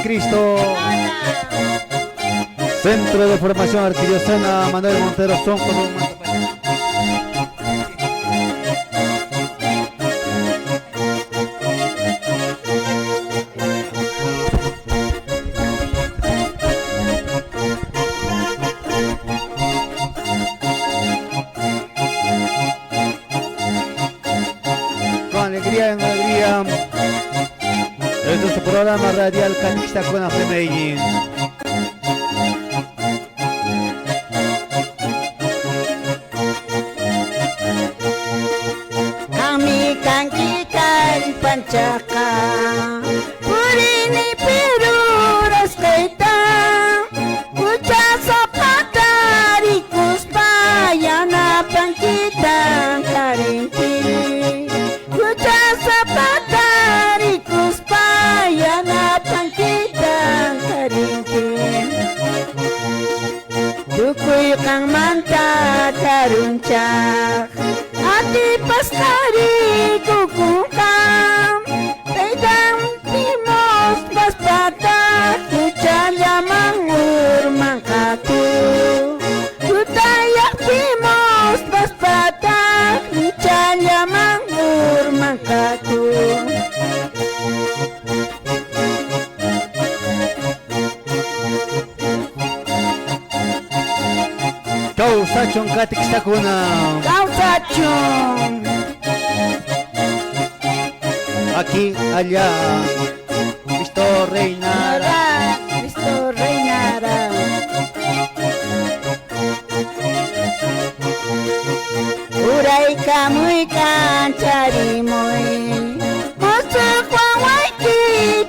Cristo. Centro de Formación Arquidiocesana Manuel Montero son con un manto. Con alegría, en alegría. Este es tu programa radial Catequista con Afre Medellín. Panchaka Purini Piruras Kaita Kucha Zapatari Kuspayana Pankita Karinti Kucha Zapatari Kuspayana Pankita Karinti Dukuy kang manta karunchak Ati pastari kukukam Taydang timos paspata Kuchaya mangur mangkatu Kutayak timos paspata Kuchaya mangur mangkatu Kau sachong Catequista kuna. Kau sachong Aquí, allá, Cristo reinará. Cristo reinará. Uray kamuy kancari moy Musuh wawaiki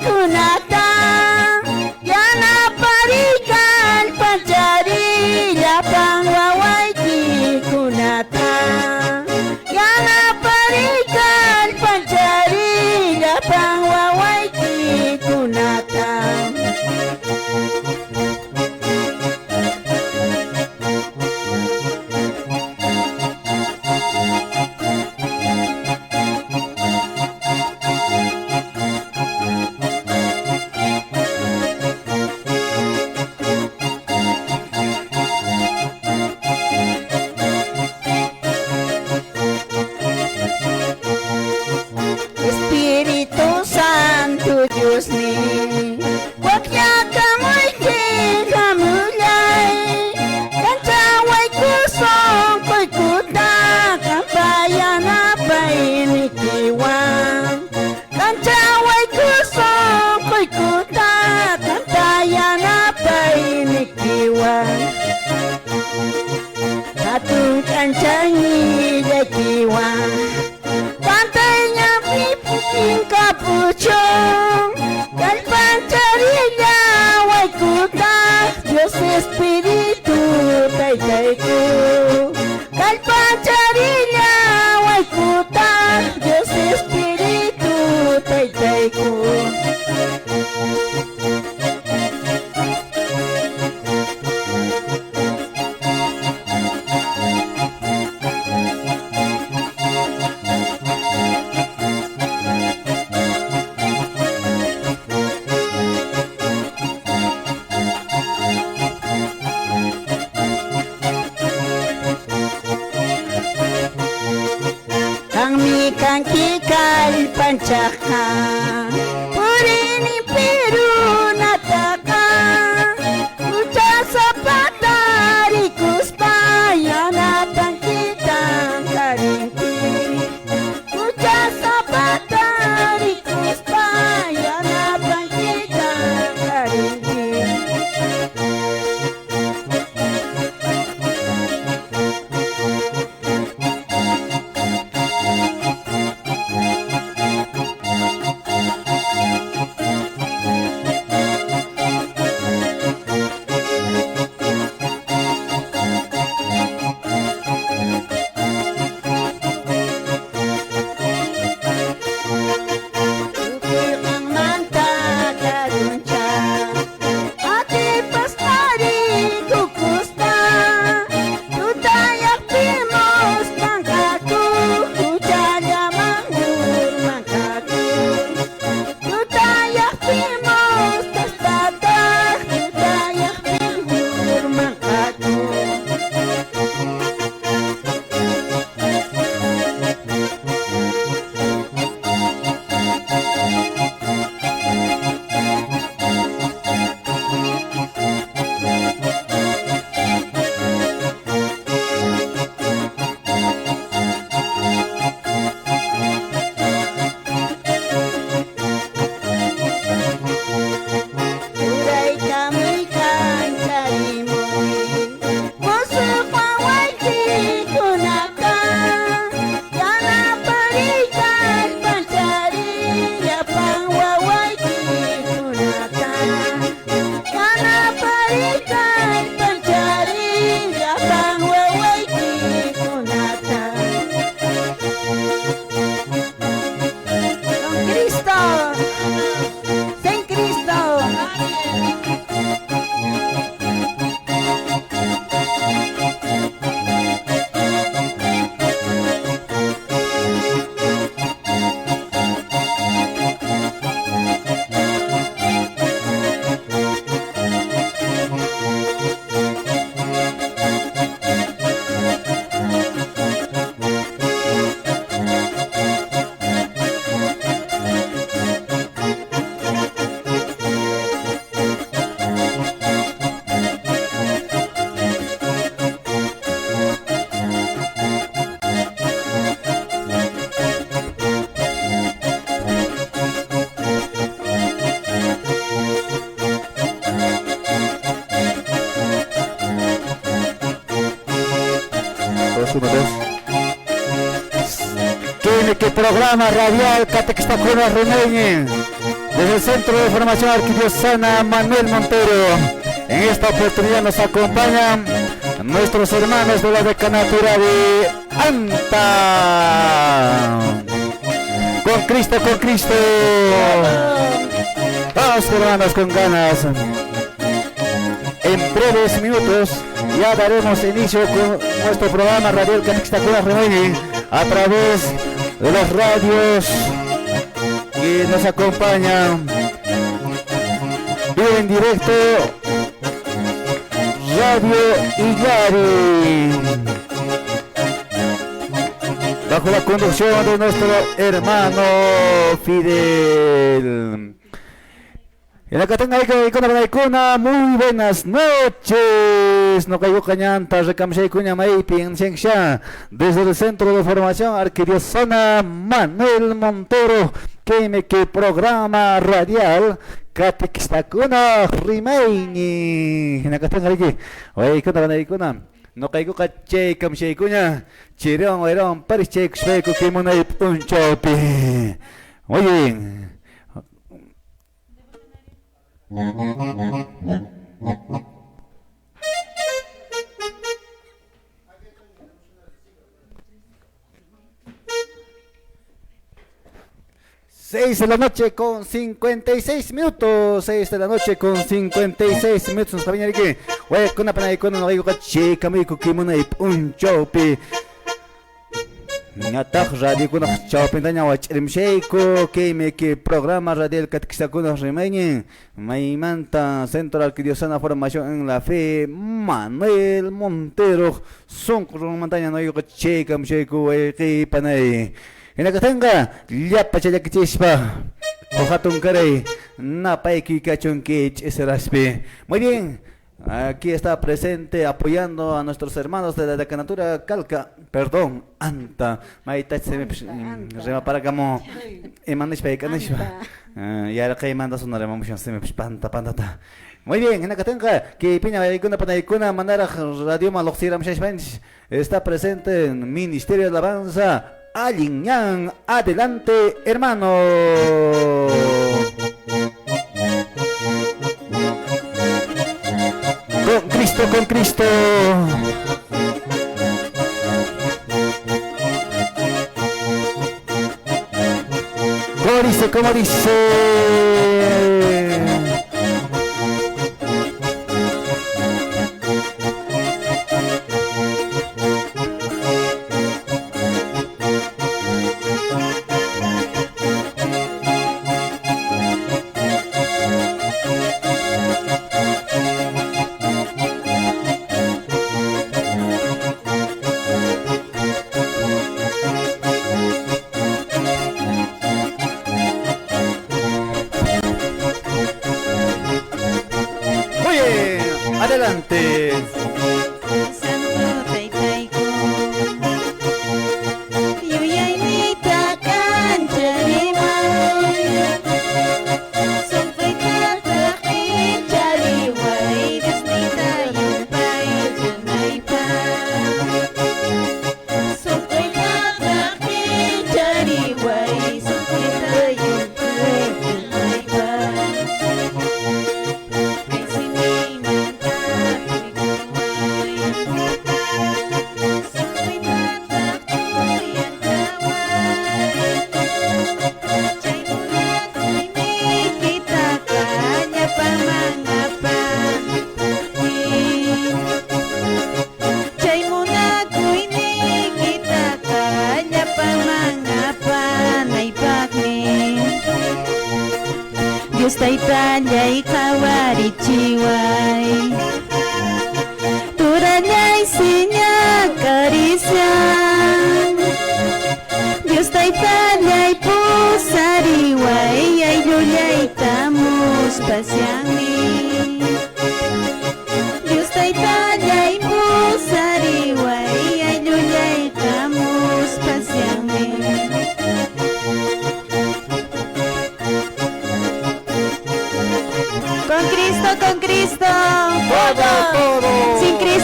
kunata Yana parikan pancari Lapang wawaiki kunata Yana parikan pancari Lapang wawaiki kunata Espiritu Santo Diyos ni Wag niya kamoy kamulay Kansaway kusong ko'y kuta Kampayan na painikiwang Kansaway kusong ko'y kuta Kampayan na painikiwang Katong kansang ilakiwang Pantay niya piping kapuchong Kalpancharilya way kuta Diyos Espiritu tay ko Kalpancharilya way kuta Diyos Espiritu tay ko Kang kikal panchaka Purini piru nataka Ucha sapatari kuspayana pangkitang karinti Ucha sapatari kuspayana pangkitang karinti que programa radial Catequistacuna Rimeñi, desde el Centro de Formación Arquidiocesana Manuel Montero. En esta oportunidad nos acompañan nuestros hermanos de la decanatura de Anta. Con Cristo, con Cristo. Vamos, hermanos, con ganas. En breves minutos ya daremos inicio con nuestro programa radial Catequistacuna Rimeñi a través de las radios que nos acompañan. Vivo en directo Radio Illari, bajo la conducción de nuestro hermano Fidel. En la Catenga, muy buenas noches. No caigo cañanta, recamshay cuña maipi en Xiangsha, desde el Centro de Formación Arquidiocesana Manuel Montero, que programa radial Catequistacuna Rimeñi. En la Catenga, oye, no caigo caché, camshay cuña, chirón, oirón, pariche, expeco, que monay punchopi. Muy bien. 6 de la noche con 56 minutos. 6 de la noche con 56 minutos. Nos camina aquí. Oye, con una pena y con una digo caché, camico, kimona y punchopi. Natak radio kuna chawpintanya wachrim sheiko que programa radial Catequistacuna Rimeñi Maimanta Centro Arquidiocesana Formación en la Fe Manuel Montero son con montaña no yo checa msheiko panay en la que tenga ya pachaya kichispa ohatun kare na paiki kachunki esraspe. Muy bien. Aquí está presente apoyando a nuestros hermanos de la decanatura Anta. Maita se me rema para como emanes peikanishwa. Ya la que manda una remoción se me panta. Muy bien, en la que tenga que piña kuna mandara radio maloxiram shashbench está presente en Ministerio de Alabanza Aliñán. Adelante, hermano. Con Cristo. Como dice. Adelante.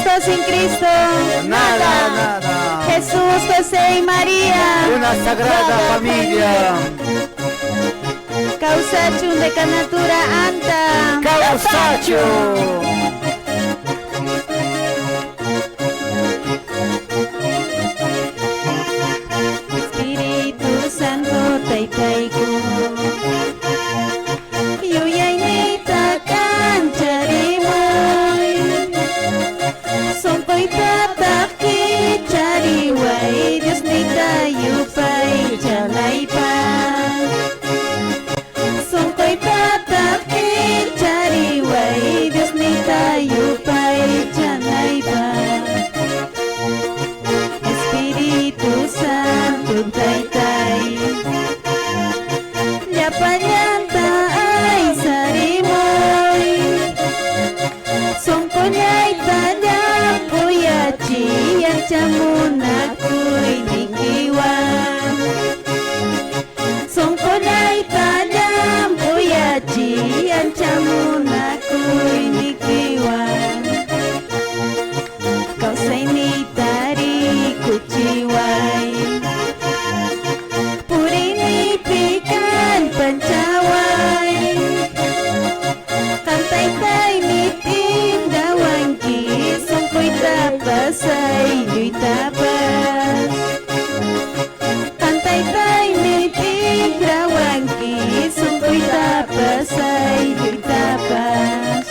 Cristo, sin Cristo, nada. Jesús, José y María, Una sagrada familia. Causachum de Canatura Anta, Causacho. Espíritu Santo, Taitaiku, Yuyainita Cancharimay, Sonkoitata Kichariway, Dios nita Yupay Chalaypa, Sonkoitata Kichariway, Dios nita Yupay Chalaypa. Espíritu Santo, Taytay, Yapanyanta ay sarimoy, Songkoñayta yapuyachi, Yanchamunakuy nikiwan, Songkoñayta yapuyachi, Yanchamunakuy nikiwan, Kausaynitari kuchiway, Purini pikan pancaway, Kantay-tay niting dawanki, Songkoy tapas ay luy tapas. Kantay-tay niting dawanki, Songkoy tapas ay luy tapas.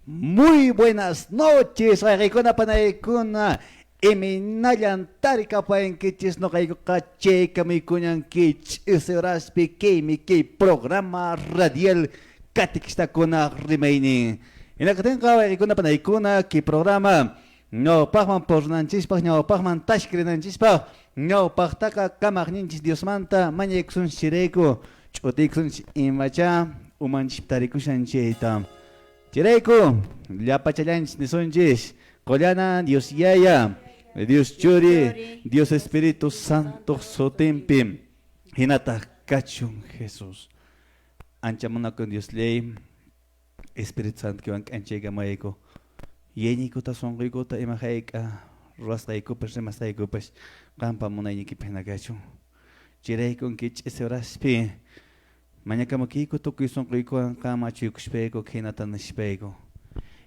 Muy buenas noches, Rikuna Panaykuna. Eminayan tarika pa en kichis no kayo kache kami kunyan kich iseras pikemi ki programa radial katikista kuna remaining. Inakaten ka Rikuna Panaykuna ki programa no pahman pornanchis pah no pahman tashkrinanchis pah no pahtaka kamagninchis Dios manta manyeksun shireko chotiksun imacha umanchip tarikushan cheitam. Chireko, Llapachalanch nisonchis, Collana, Dios Yaya, Dios Churi, Dios Espíritu Santo Sotempi, Hinata Cachun Jesús. Anchamona con Dios Ley, Espíritu Santo que van anchega maeko. Yeniko ta sonrigo ta imahaika, Rastaiko persemastaiko pues, Rampa monayiki penagacho. Chireko kich esoraspi. Mañana kiko toki son rico kama chikuspego kinatan spego.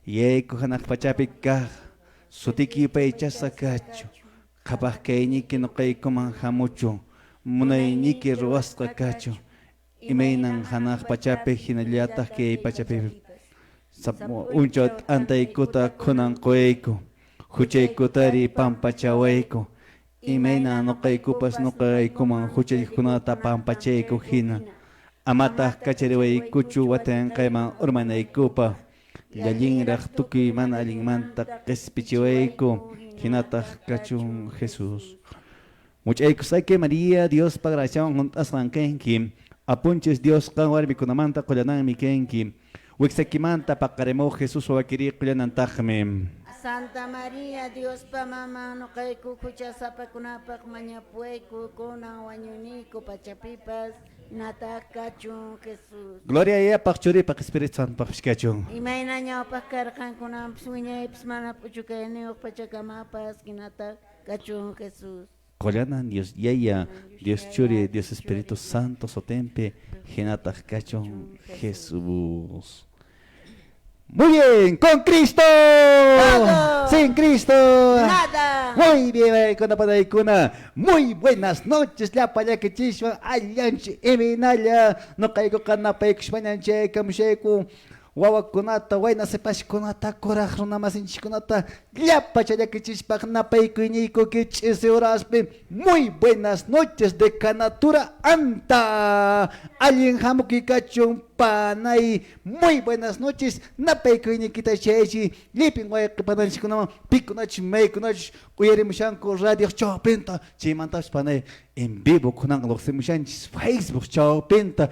Yeko hanak pachapika sutiki pecha sakacho. Kapah kaini kino kaiko manhamucho. Munay niki ruasta kacho. Imainan hanak pachape hinaliata ke pachape. Sapo unchot antaikuta kunan koeko. Huchaikutari pampachawaiko. Imaina no kaiko pas no kaiko man huchaikunata pampachaiko hina. Amata kachariway kuchu watan kayman urmanay kupa. Yalin raktuki man alingmanta kespichiwayko. Hinata kachun Jesús. Muchaykus que María, Dios pagraciawan juntas rankenki. Apunches Dios kawar mikunamanta kulanan mikenki. Wixekimanta pakaremo Jesús wakiri kulanantajme. Santa María, Dios pa mama no kay kukucha sapa kunapak mañapueku kunang wanyuniku pachapipas natakachun Jesús. Gloria a Pachuri pak Espíritu Santo pakishkachun. Imayna niya pakarkan kunang sunya ipsmana puchukayni ok pachakamapas kinatakachun Jesús. Kolanan Dios Yaya, Dios Churi, Dios Espíritu Santo Sotempe, Genatakachun Jesús. Muy bien, con Cristo. Todo. Sin Cristo. Nada. Muy bien, con la padaikuna. Muy buenas noches, la paya que chiswa, alianchi, eminaya, no caigo canapé, xpananche, camucheco. wawakunata wayna sepashkunata kuraq runamasinchikkunata llapa challakichishpaq napaykuyniyku kich'isi horaspi muy buenas noches de Canatura Anta allin hamuki kachun panay muy buenas noches napaykuyniyki chaychi llipin wayqipananchikkunaman pikunachi maykunachi uyarimushanku radio chawpinta chaymantapish panay en vivo kunan lluqsimushanchis Facebook chawpinta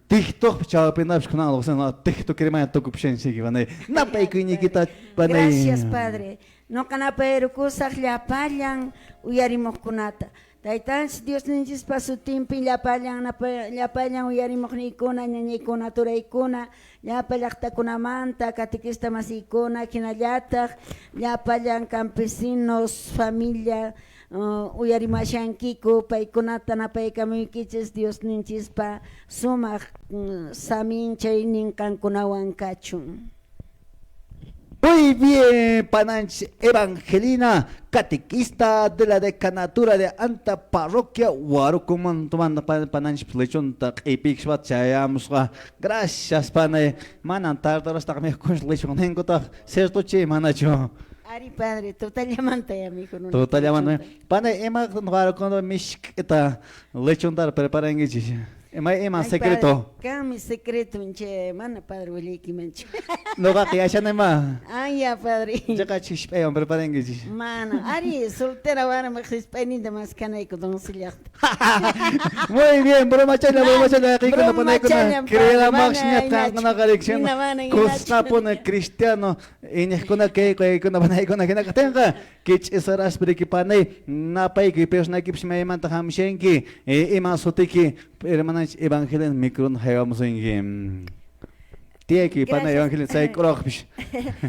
TikTok chawpinapish kunan lluqsina TikTok kirimaya tukupshanchiki panay napaykuyniyki panay. Gracias, Padre. No canapayrukusaq llapallan uyarimuqkunata. Taytanchis Dios ninchis pasutimpi llapallan uyarimuqniykuna ñañaykuna turaykuna llapa llaqtakunamanta catequista masiykuna hinallataq llapallan campesinos familia uyarimashankiku paykunata napaykamuykichis Dios ninchispa sumaq samin chaynin kankunawan kachun. Muy bien, Pananch Evangelina, catequista de la decanatura de Anta Parroquia, Warukuman, tomando Pananch Plechon, Epixbat, Chayamuswa. Gracias, Pane. Manan tardaros, también con Lechon, Hengota, Sertoche, Manacho. Ari Padre, total llamante, amigo. Total llamante. Pane, Emma, cuando Mishketa, Lechon, preparen Ema secreto. Acá mi secreto, enche, mana Padre Wiliki menche. No va que haya nema. Ay, ya Padre. Ya cachis, hombre, preparen que Mana, Ari, soltera vara me hispani de más canay con don Silya. Muy bien, broma chala, aquí con la pone con creda máxima con la colección. Cosa pone cristiano en escona que con la pone con la que tenga que es horas para que pane na pai que persona que se me manta hamshenki e más sotiki hermanas evangelien micron hayamos en Tieki, pana evangelien sai krokpish.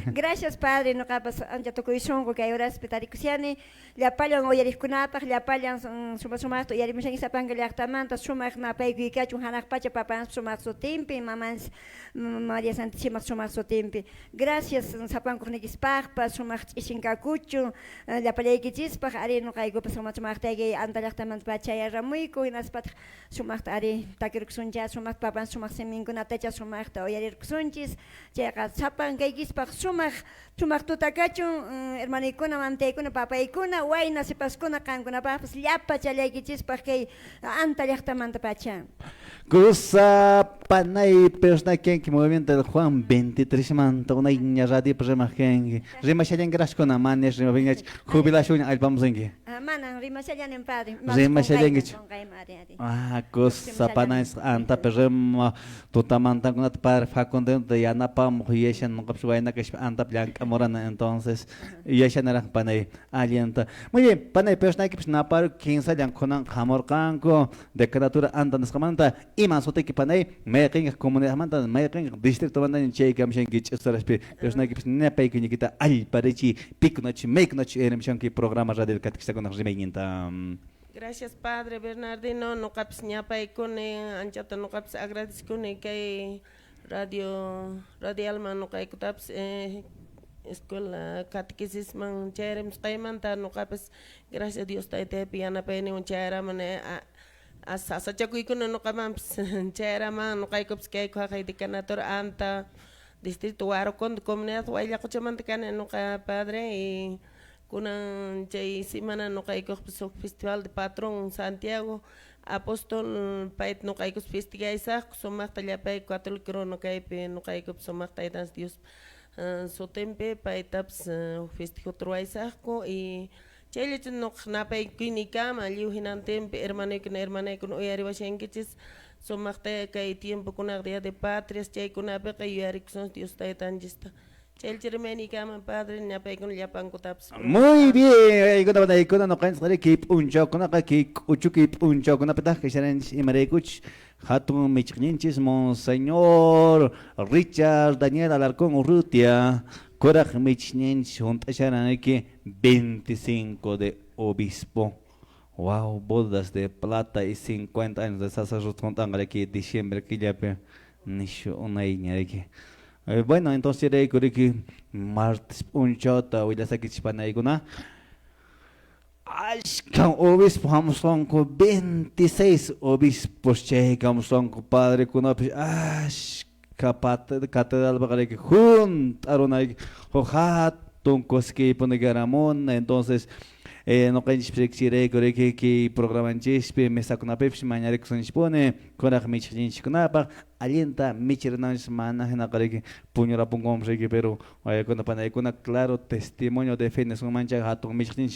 Gracias, Padre, no capas anja tokoishongo que ahora espetaricusiane, le apalan oyarikunapa, le apalan sumasto yarimushan sapanga yaktamanta sumak na payki kachu hanak pacha papan sumak so tempi mamans María Santísima sumak so tempi. Gracias sapan kornikis parpa sumak ishinkakuchu, le apaleki chispach ari no kaigo sumak tagi antalaktamant pachaya ramuiko inaspat sumak ari takiruksunja sumak papan sumak seminguna techa sumak oyarir sunchis llega sapan gaygis sumak tutakachun hermanikuna manteykuna papaykuna wayna sipaskuna kankuna papas llapa chalaykichis pakay anta llaqtamanta pacha. Cruza panay persona que movimiento del Juan 23 manta una iña radio prema que remashallen gracias con amanes revenga jubilación al vamos en Mana rimashallan en Padre. Remashallen cosa panay anta perma tutamanta con par fa contento ya na pa mujiyeshan no capsuaina que anta blanca morana entonces yeshan era panay alienta. Muy bien, panay persona que na par 15 yan con hamor canco de criatura anta nos comanta y más ote que panay me king comunidad manta me king distrito manta en che kamshen que estaraspe persona que ne pay que nikita al parechi picnoch makenoch eremshan que programa radio catequista con remeñenta. Gracias, Padre Bernardino. No caps ñapa y con anchata no caps agradezco que radio Alma no cae taps escuela catequesis man cherem skaimanta no caps gracias a Dios taite piana pene un chera mane asa chakuy con no camps chera man no cae cops que coja de canator anta distrito waro con comunidad waya cochaman de no cae Padre y kunan chay semana no kaykos festival de patrón Santiago apóstol pait no kaykos festigaisa somak talapay católico no kaype no kaykos somak taytans Dios so tempe paitaps festijo troaisa ko y chayle no napay kinikama liu hinan tempe hermano con oyari washenkichis somak tay kay tiempo con día de patrias chay kunape kay yarikson Dios taytan jista. Muy bien, no cansaré keep un choco, kip uchukip un choco, que serán imarekuch, hatun michninchis, monseñor Richard Daniel Alarcón Urrutia, Coraj Michnins, juntasharaneki 25 de obispo. Wow, bodas de plata y 50 años de sacerdote, aquí diciembre que ya nisho una iña de que. Bueno, entonces creo que martes un chota hoy la saqué chipanay guna. Ashkan obispo hamson ko 26 obispos che hamson ko padre kuna catedral bagarek juntaron hatun koski ponegaramon, entonces no canchipsire que programan chispe mesa con apepsi mañana que son dispone coraj michin kunapa alienta michirnan semana en que puñora pungom que pero vaya con panay con claro testimonio de fe son mancha hatun michin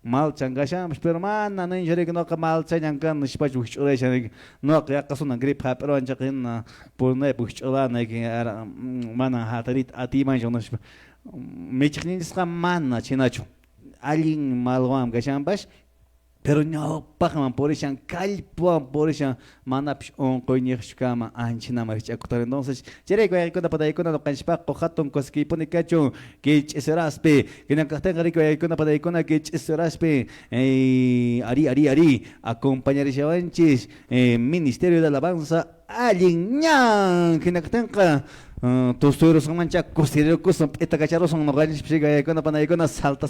mal changasham pero mana no injere que no ka mal changan nispa chuchore chan no que acaso na grip ha pero ancha que na por no puchola na que mana hatarit ati manjo no michin mana chinacho alguien malwam gashambas pero no pagan por eso calpuan por eso manapsh on coinirshkama anchina marichakutar entonces chere que cuenta para icona no canchpa cojaton coski pone cacho que seraspe que na catenga rico icona para icona que seraspe ari acompañar chavanchis ministerio de alabanza alguien ñan que na catenga tus turos son mancha considero que son esta cacharros son no ganes psiga icona para icona salta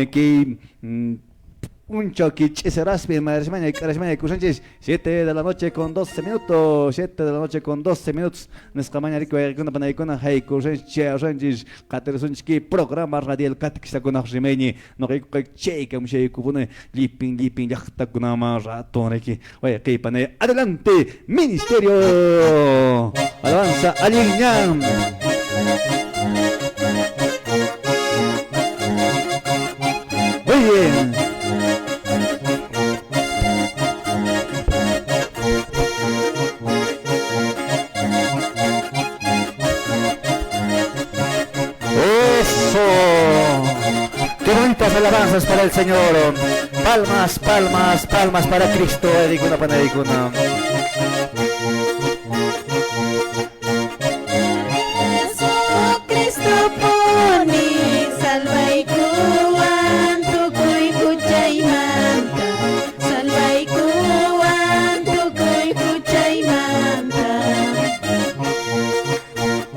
que un choquich serás bien mañana Sánchez 7 de la noche con 12 minutos 7 de la noche con 12 minutos nuestra mañana rico con panaicona hay Sánchez Catersunski programa radial catequista con Argemeni no rico che que mucho cubone liping yachta con ama rato aquí oye que pane adelante ministerio alabanza aliñam muy bien. Qué bonitas alabanzas para el Señor. Palmas para Cristo. Edicuna panedicuna. Cristo poni salvai kuan tukuy kuchay manta salvai kuan tukuy kuchay manta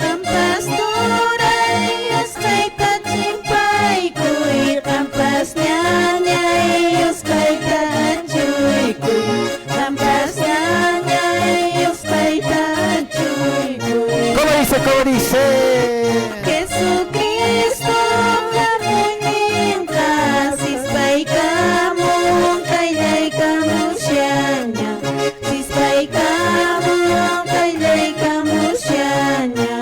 ang pastoray askay tachimpay kuy kampas nyanyay askay tachuy kuy kampas nyanyay askay tachuy kuy. ¿Cómo dice? Jesucristo kamuninka sispay kamong kaylay kamusyanya sispay kamong kaylay kamusyanya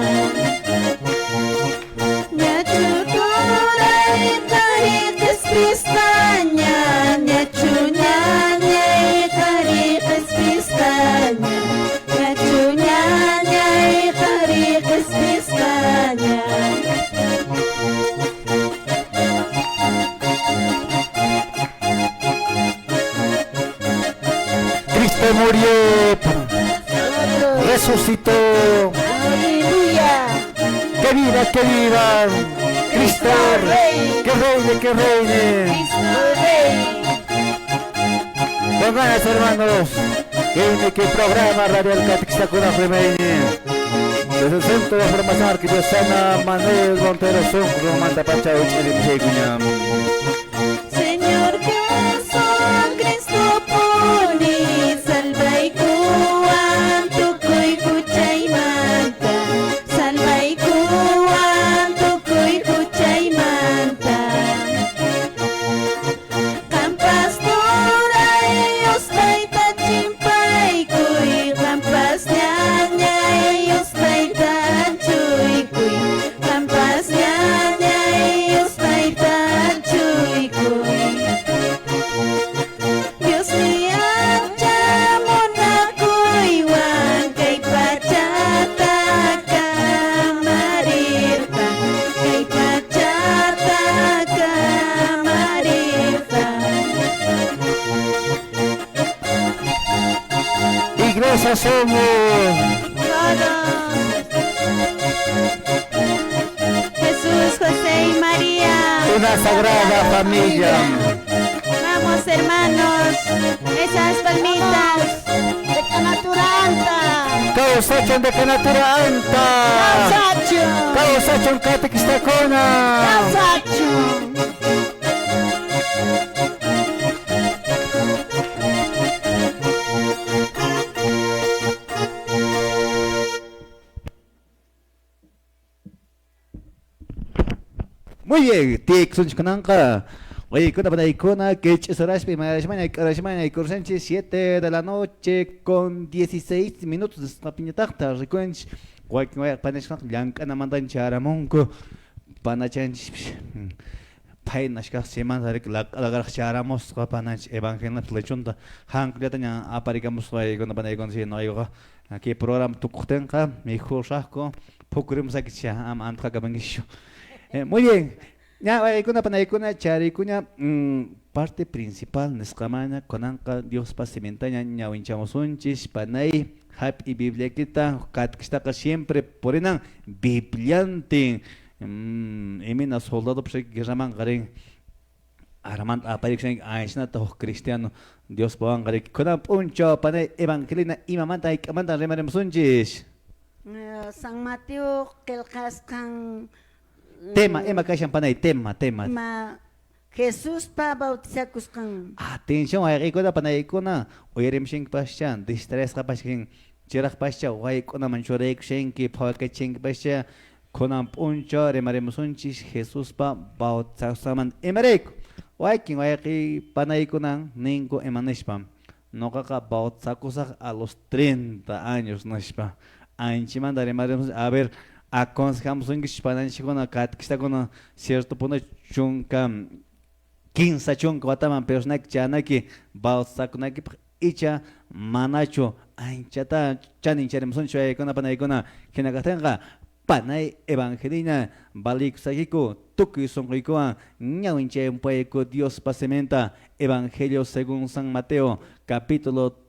nyachuturay karikas pistanya nyachunyanyay karikas pistanya nyachunyanyay karikas pistanya. Cristo murió, resucitó. Aleluya. Que viva, Cristo Rey, que reine. Cristo Rey. Con ganas, hermanos, que programa radial catequista con Afremeñe. Desde el Centro de Formación Arquidiocesana Manuel Montero Son, Romanta Pachau, Chile, Señor Jesucristo poni salvai kuan tukuy kuchay manta salvai kuan tukuy kuchay manta kampas turay ospay tachimpay kuy kampas nyanyay ospay tachuy kuy kampas nyanyay ospay tachuy kuy. Dios niya muna kuywan kay pachata kamarirta kay pachata kamarirta. Iglesia somos. Jesús, José y María, Una sagrada familia. vamos hermanos, esas palmitas de Canaturanta. Kausachon de Canaturanta. Kausachon catequista cona. Muy bien, tik sunchkananka. Oye, kuna para ikuna que chesarashpi mañana karashmana y cursanchi 7 de la noche con 16 minutos de esta piñatata. Recuench, guaykin guay panashkan blanca na mandan charamonco. Panachanch. Painashka semana la charamos panach evangelio flechonda. Hanklятanya aparicamos guay kuna para ikon si no yoga. Aquí programa tukutenka, mi hijo shako, pokurim sakicha am antka kabangisho. Muy bien. Ya, kuna panaikuna charikunya parte principal neskamana konanka Dios pasimentaña ñawinchamos unchis panay happy biblia kita katkistaka siempre porenan bibliante emina soldado pshek geraman garen araman apariksen aishna to cristiano Dios poan garen kuna puncho panay evangelina imamanta ikamanta remaremos unchis San Mateo kelkaskan tema kashan panay tema ma Jesús pa bautizakuskan. Atención, hay que panay kuna oyerim shink pashan distress ka pashin chirak pasha way kuna manchorek shinki phawake chink pasha kuna puncho remaremos unchis Jesús pa bautizasaman emarek way king way panay kuna ningo emanishpam no kaka bautizakusak a los 30 años nashpa anchiman remaremos a ver aconsejamos un hispananchi con acá que está con cierto punto chunca 15 chunca bataman pero snack chana que balsa con aquí icha manacho anchata chanin charemos un choy con panay con que na tenga panay evangelina balik sagico tuki son rico ñawinche un poco Dios pasementa evangelio según San Mateo capítulo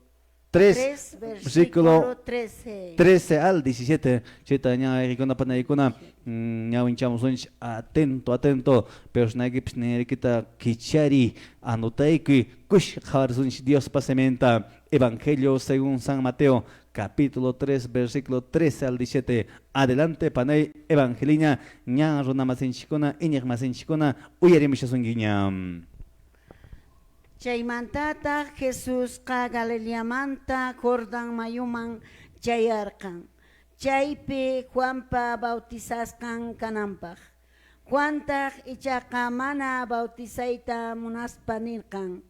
3, versículo 13 al 17. Chitaña ikuna panaikuna ñawinchamos unch atento pero snagips nerikita kichari anotaiki kush kharsunch Dios pasementa evangelio según San Mateo capítulo 3 versículo 13 al 17. Adelante panay evangelina ña runamasinchikuna iñigmasinchikuna uyarimishasungiñam. Chaymantata Jesús ka Galileamanta Jordán mayuman chayarkan. Chaypi Juanpa bautizaskan kanampaj. Juantaq ichaqa mana bautizayta munaspanirkan.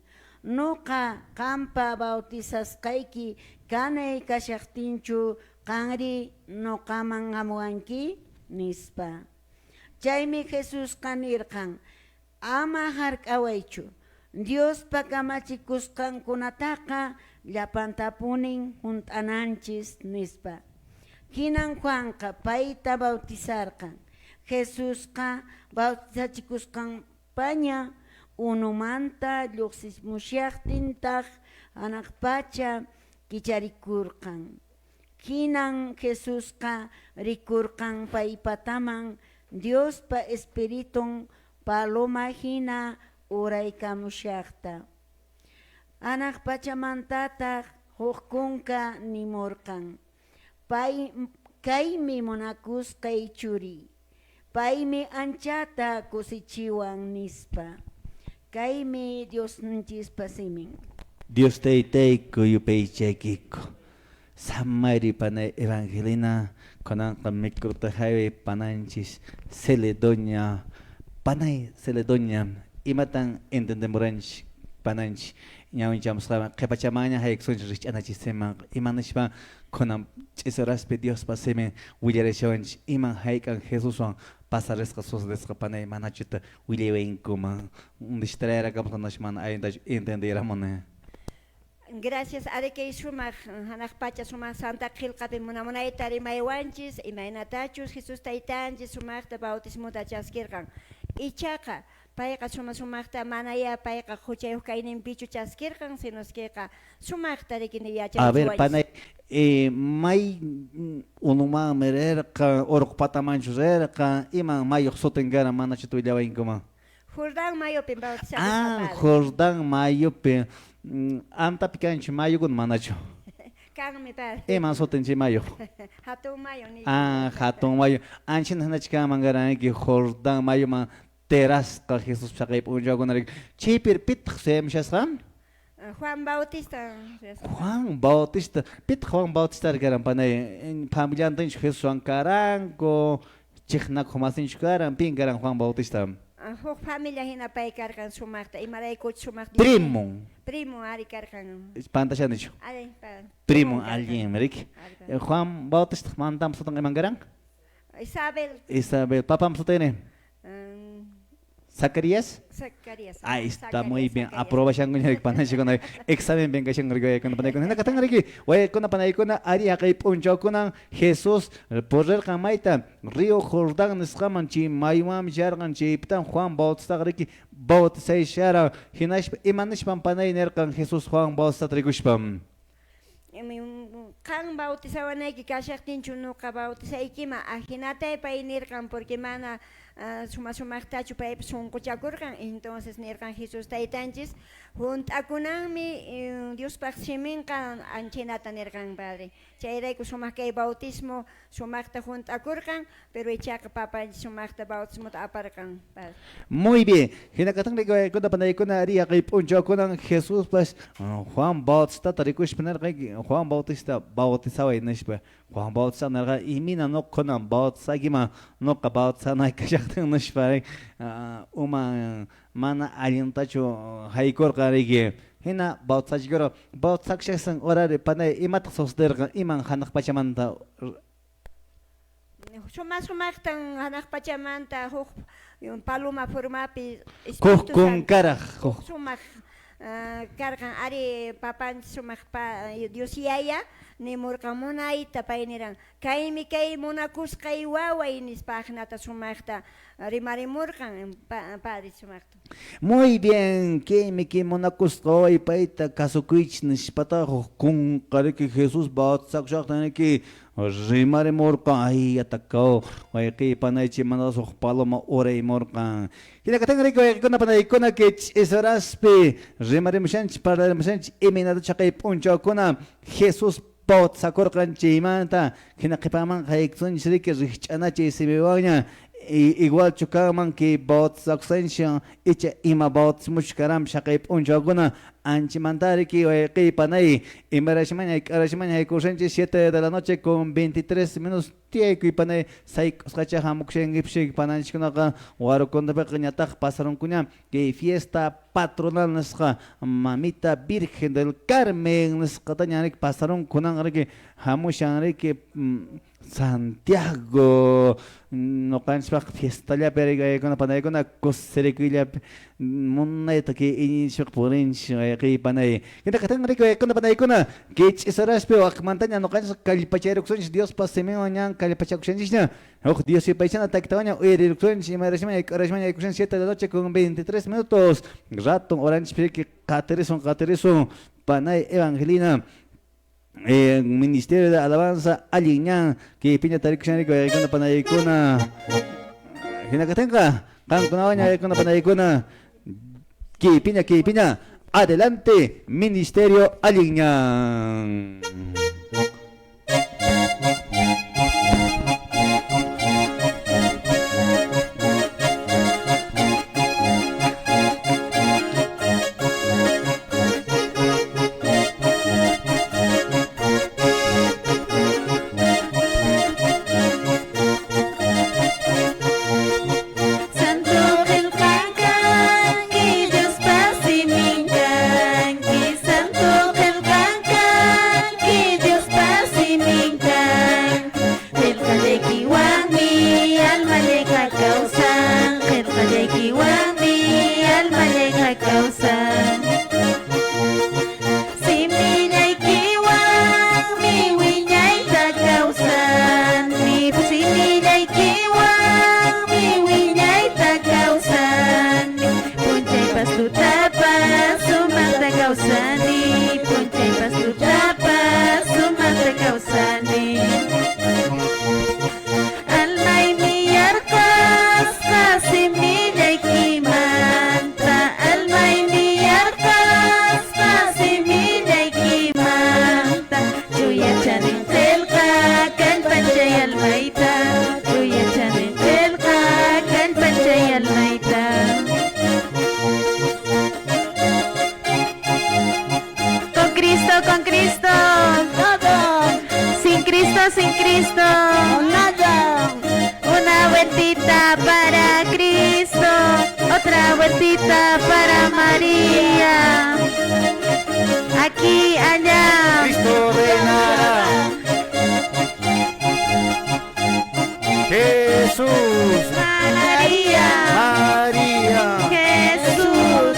Nuqa qampa bautizasqayki kanay kashaqtinchu qanri nuqaman hamuwanki nispa. Chaymi Jesús kanirkan ama hark'awaychu. Dios pakamachikuskan kunataqa llapantapunin juntananchis nispa. Hinan Juanqa payta bautizarkan. Jesusqa bautizachikuskan paña unumanta lluqsismushaqtintaq anaqpacha kicharikurkan. Hinan Jesusqa rikurkan paypataman Dios pa espiritun paloma hina uraykamushaqta. Anak pachamantataq hukkunka nimurkan. Kaymi munakusqay churi. Paymi anchata kusichiwan nispa. Kaymi Dios ninchis simin. Dios te yupaychaykiku. Samari panay evangelina konan mikruta hawe pananchis Celedonia panay Celedonia imatan entendemoranch pananch ñawinchamos qhipachamanya hayaksunch rich anachisema imanishpa konan ch'isaraspi Dios paseme willarishawanch iman haykan Jesuswan pasaresqa susdesqa panay manachita willawankuma distraeraqamos kanashmana ayinta entenderamone. Gracias a que sumak hanaqpacha sumak Santa Qilqapi munamunayta rimaywanchis imaynatachus Jesús taytanchis sumakta bautismuta chaskirqan ichaqa payqa sumakta manaya payqa huchayuq kayninpichu chaskirqan sinosqa sumakta rikini yachayuq. A ver panay may unuman mererqa urqpatamanchu rerqa iman mayuq sutengara manachita willawankuma. Jordán mayupi bautizado. Jordán mayupi anta picanchi mayo con manacho. Kanmi padre. Eman sotenchi mayo. Hatun mayo ni. Hatun mayo. Anchin hanachka mangaran ki Jordán mayo man teras ka Jesus sakay punja ko narig. Chipir pit sem shasram. Juan Bautista. Juan Bautista. Pit Juan Bautista garan panay pamilyan tin Jesus ang karang ko chikna kumasin karan pin garan Juan Bautista. Huk familia hina pay karkan sumakta imarayko sumak. Primo ari karkan. Pantasya nicho. Ari Primo alguien, Merik. Juan Bautista mandam sa tong imanggarang? Isabel, papam sa tene. Zacarías. Ahí está muy bien. Aprobación con el panay con el examen venga siyang rigay con panay con na katang rigi. Oye con na panay con na ari kay puncho con Jesús poder kamaita Río Jordán nisqaman chi maymam jargan chi pitan Juan Bautista rigi bautizay shara hinash imanish pam panay nerkan Jesús Juan Bautista trigushpam. Kang bautizawan ay kikasaktin chuno ka bautizay kima ahinatay pa inirkan porque mana sumasumakta chupay sungkuchakurkan entonces nirkan Jesus taytanchis junt akunami Dios paksimin kan anchinata nirkan padre chayray ko sumakay bautismo sumakta junt akurkan pero ichaka papa sumakta bautismo ta aparkan padre. Muy bien, hinakatang ligay ko na panay ko na ari kay puncho ko ng Jesus pas Juan Bautista tarikush pinar kay Juan Bautista bautizaway nishpa Juan Bautista narga imina no konam bautisa gima no ka bautisa na kasyaktang nishpa mana alientacho haikor karigi hina bautisa siguro bautisa ksyaksang orari panay imatak sosder imang hanak pachamanta sumaktang hanak pachamanta huk yung paluma formapi kung karah sumak karkan ari papan sumak pa Dios yaya ni murkamunay tapay nirang kay mi kay munakus kay waway nis pahnata sumakta rimarimurkan padre sumakta. Muy bien, que me que monakus kay paita kasukuich nispata kung kariki Jesus bautsak shaktan ki rimarimurkan ay atakaw ay kay panay chi manas paloma oray murkan. Kina katang riko ko na panay ko na kich isaraspe rimarimshan para rimarimshan iminado chakay puncho ko na Jesus baut sakor kan chimanta kina kipaman kay kson sri ke richana chi simiwanya igual chukaman ki baut saksensia icha ima baut mushkaram shakay puncho ko na anchimantari ki kay panay imarashman ay kursenchi 7 de la noche con 23 minutos tieko panay sai skacha hamuksheng ipshig pananch kunaka waro konda pequeñataj pasaron kunya que fiesta patronal nasqa mamita Virgen del Carmen nasqa tañanik pasaron kunan que hamushan que Santiago no kanchpak fiesta ya perega con panay con coserequilla munay taki inishok porinch kay panay kita katang riko con panay con que isaras pe wakmantanya no kanch kalipachero son Dios paseme onyang kalipachak niya Dios si paisana taktawaña uirikson si marashman ay 7 de la noche con 23 minutos ratong orange que caterizo panay evangelina Ministerio de Alabanza Aliñán que piña tarik shaniko con panayikuna hinakatenka kan kunawaña con panayikuna que piña adelante Ministerio Aliñán. Sin Cristo, nada. Una vueltita para Cristo. vueltita para María. Aquí, allá. Cristo reinará. Jesús, María. María, Jesús.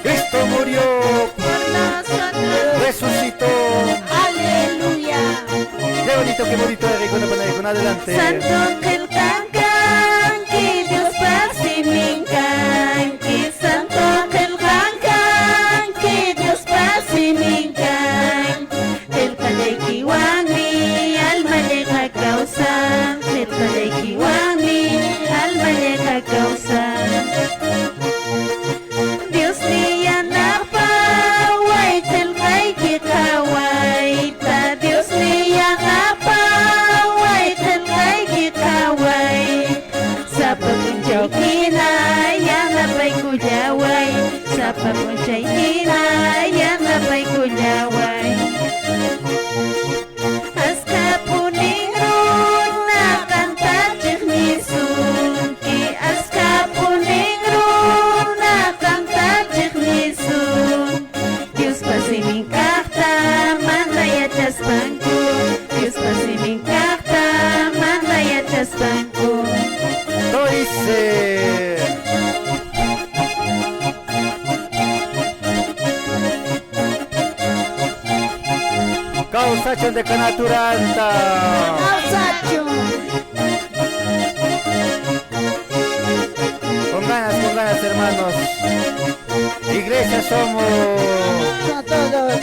Cristo murió, Por nosotros. resucitó. Aleluya. Qué bonito, con adelante. Santo el cancan, que Dios pase mi canqui. Santo el cancan, que Dios pase mi can. El kalekiwan mi alma llega causa. El kalekiwan mi alma llega causa. Dios ni anapa, waitel kay kikawaita. Dios ni anapa, waitel kay kikawai. Sa papunchay hinay, kujaway. Sa papunchay hinay, kujaway. Hasta puningron na kanta chiknisun. Ki hasta puningron na kanta chiknisun. Dios pasi mi carta, manda ya chaspanko. Dios pasi mi carta, manda ya chaspanko. Lo dice. Causachon de Canaturanta. Alzacho. Con ganas, hermanos. Iglesia somos. A todos.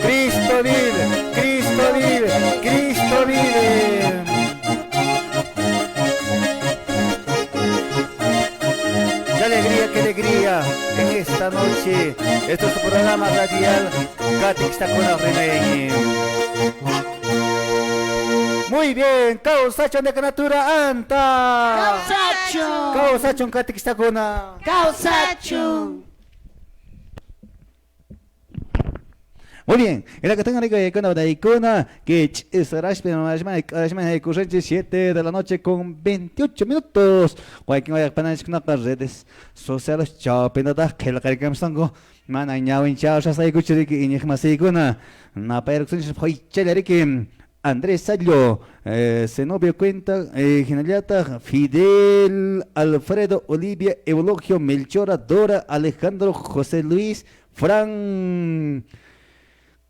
Cristo vive, Cristo vive, Cristo vive. Qué alegría en esta noche. Esto es tu programa radial Catixtacona Remeñi. Muy bien, Causachon de Canatura Anta. Causacho. Causachon Catixtacona. Causacho. Muy bien, en la que tengan de icona que es Rashman 7 de la noche con 28 minutos. Guaykin vaya panas con las redes sociales. Chao, penada, que la cargamos tango. Mana ñawin chao, ya está escuchando que inigmas icona. Na percusión hoy chelerikim. Andrés Sallo, Zenobio Cuenta, Generaliata, Fidel, Alfredo, Olivia, Eulogio, Melchora, Dora, Alejandro, José Luis, Fran.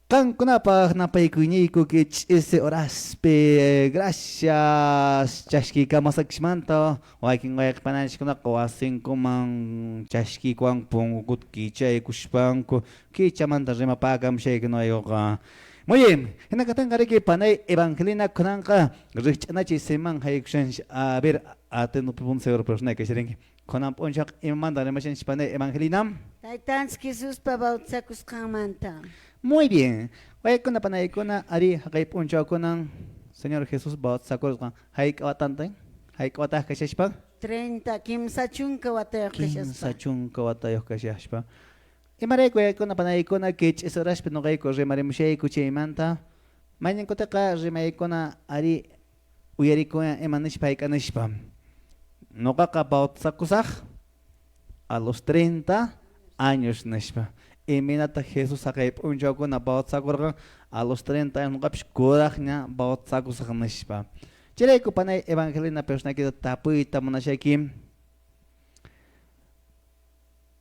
Tan kunapa napay kuñiku que ese oraspe gracias chashki kamasakshmanta waikin wayak panach kuna kawasin kuman chashki kwang pungut kichay kushpanko kichamanta rema pagam shake no yoga. Muy bien, en la katanga que panay evangelina kunanka richanachi seman haykshan a ver atenu pun seguro persona que serengi konam ponchak imanda remashin panay evangelina. Taitans Jesús pabautsakus kamanta. Muy bien. Vaya con la panaicona, Ari, Hakai Puncho con Señor Jesús, Baut Sakurgan, Haik Watante, Haik Watah Kashashpa, 30 kimsa chunka watay Sachun Kawatayo Kashashpa. Y Mareco con la panaicona, que es el raspe no gaico, Remarimshe, Kuchimanta, Mayan Kotaka, Remaicona, Ari, Uyarico, Emanishpa y Kanishpa. No caca Baut Sakusach, a los 30 años Nishpa. Y minata Jesús acá un jogo na baut sakurga a los 30 años capish kurachnya baut sakusak nishpa. Chile ko panay evangelina persona que tapuita monashaki.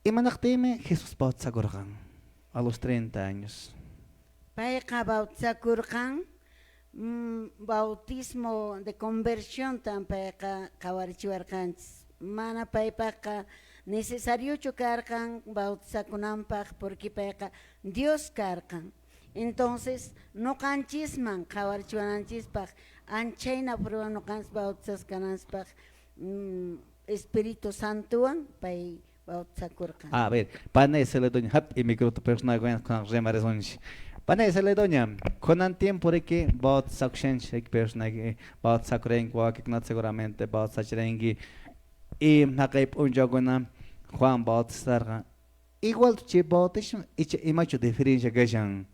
Y manaktime Jesús baut sakurga a los 30 años. Paika bautsakurkan bautismo de conversión tan paika kawarchiwarkans. Mana paipaka necesario chocarkan bautizakunampak porque paika Dios carkan. Entonces no canchisman kawarchiwananchispak anchaina prueba no cans bautizas canaspak Espíritu Santuan pay bautizakurkan. A ver, panay se le doña hap y micro tu persona con remarezonchi. Panay se le doña con tiempo de que bautizakushench ek persona que bautizakurengi wakiknat seguramente bautizakurengi. Y nakaip un jogona Juan Bautista igual che bautismo y che imacho diferencia que jan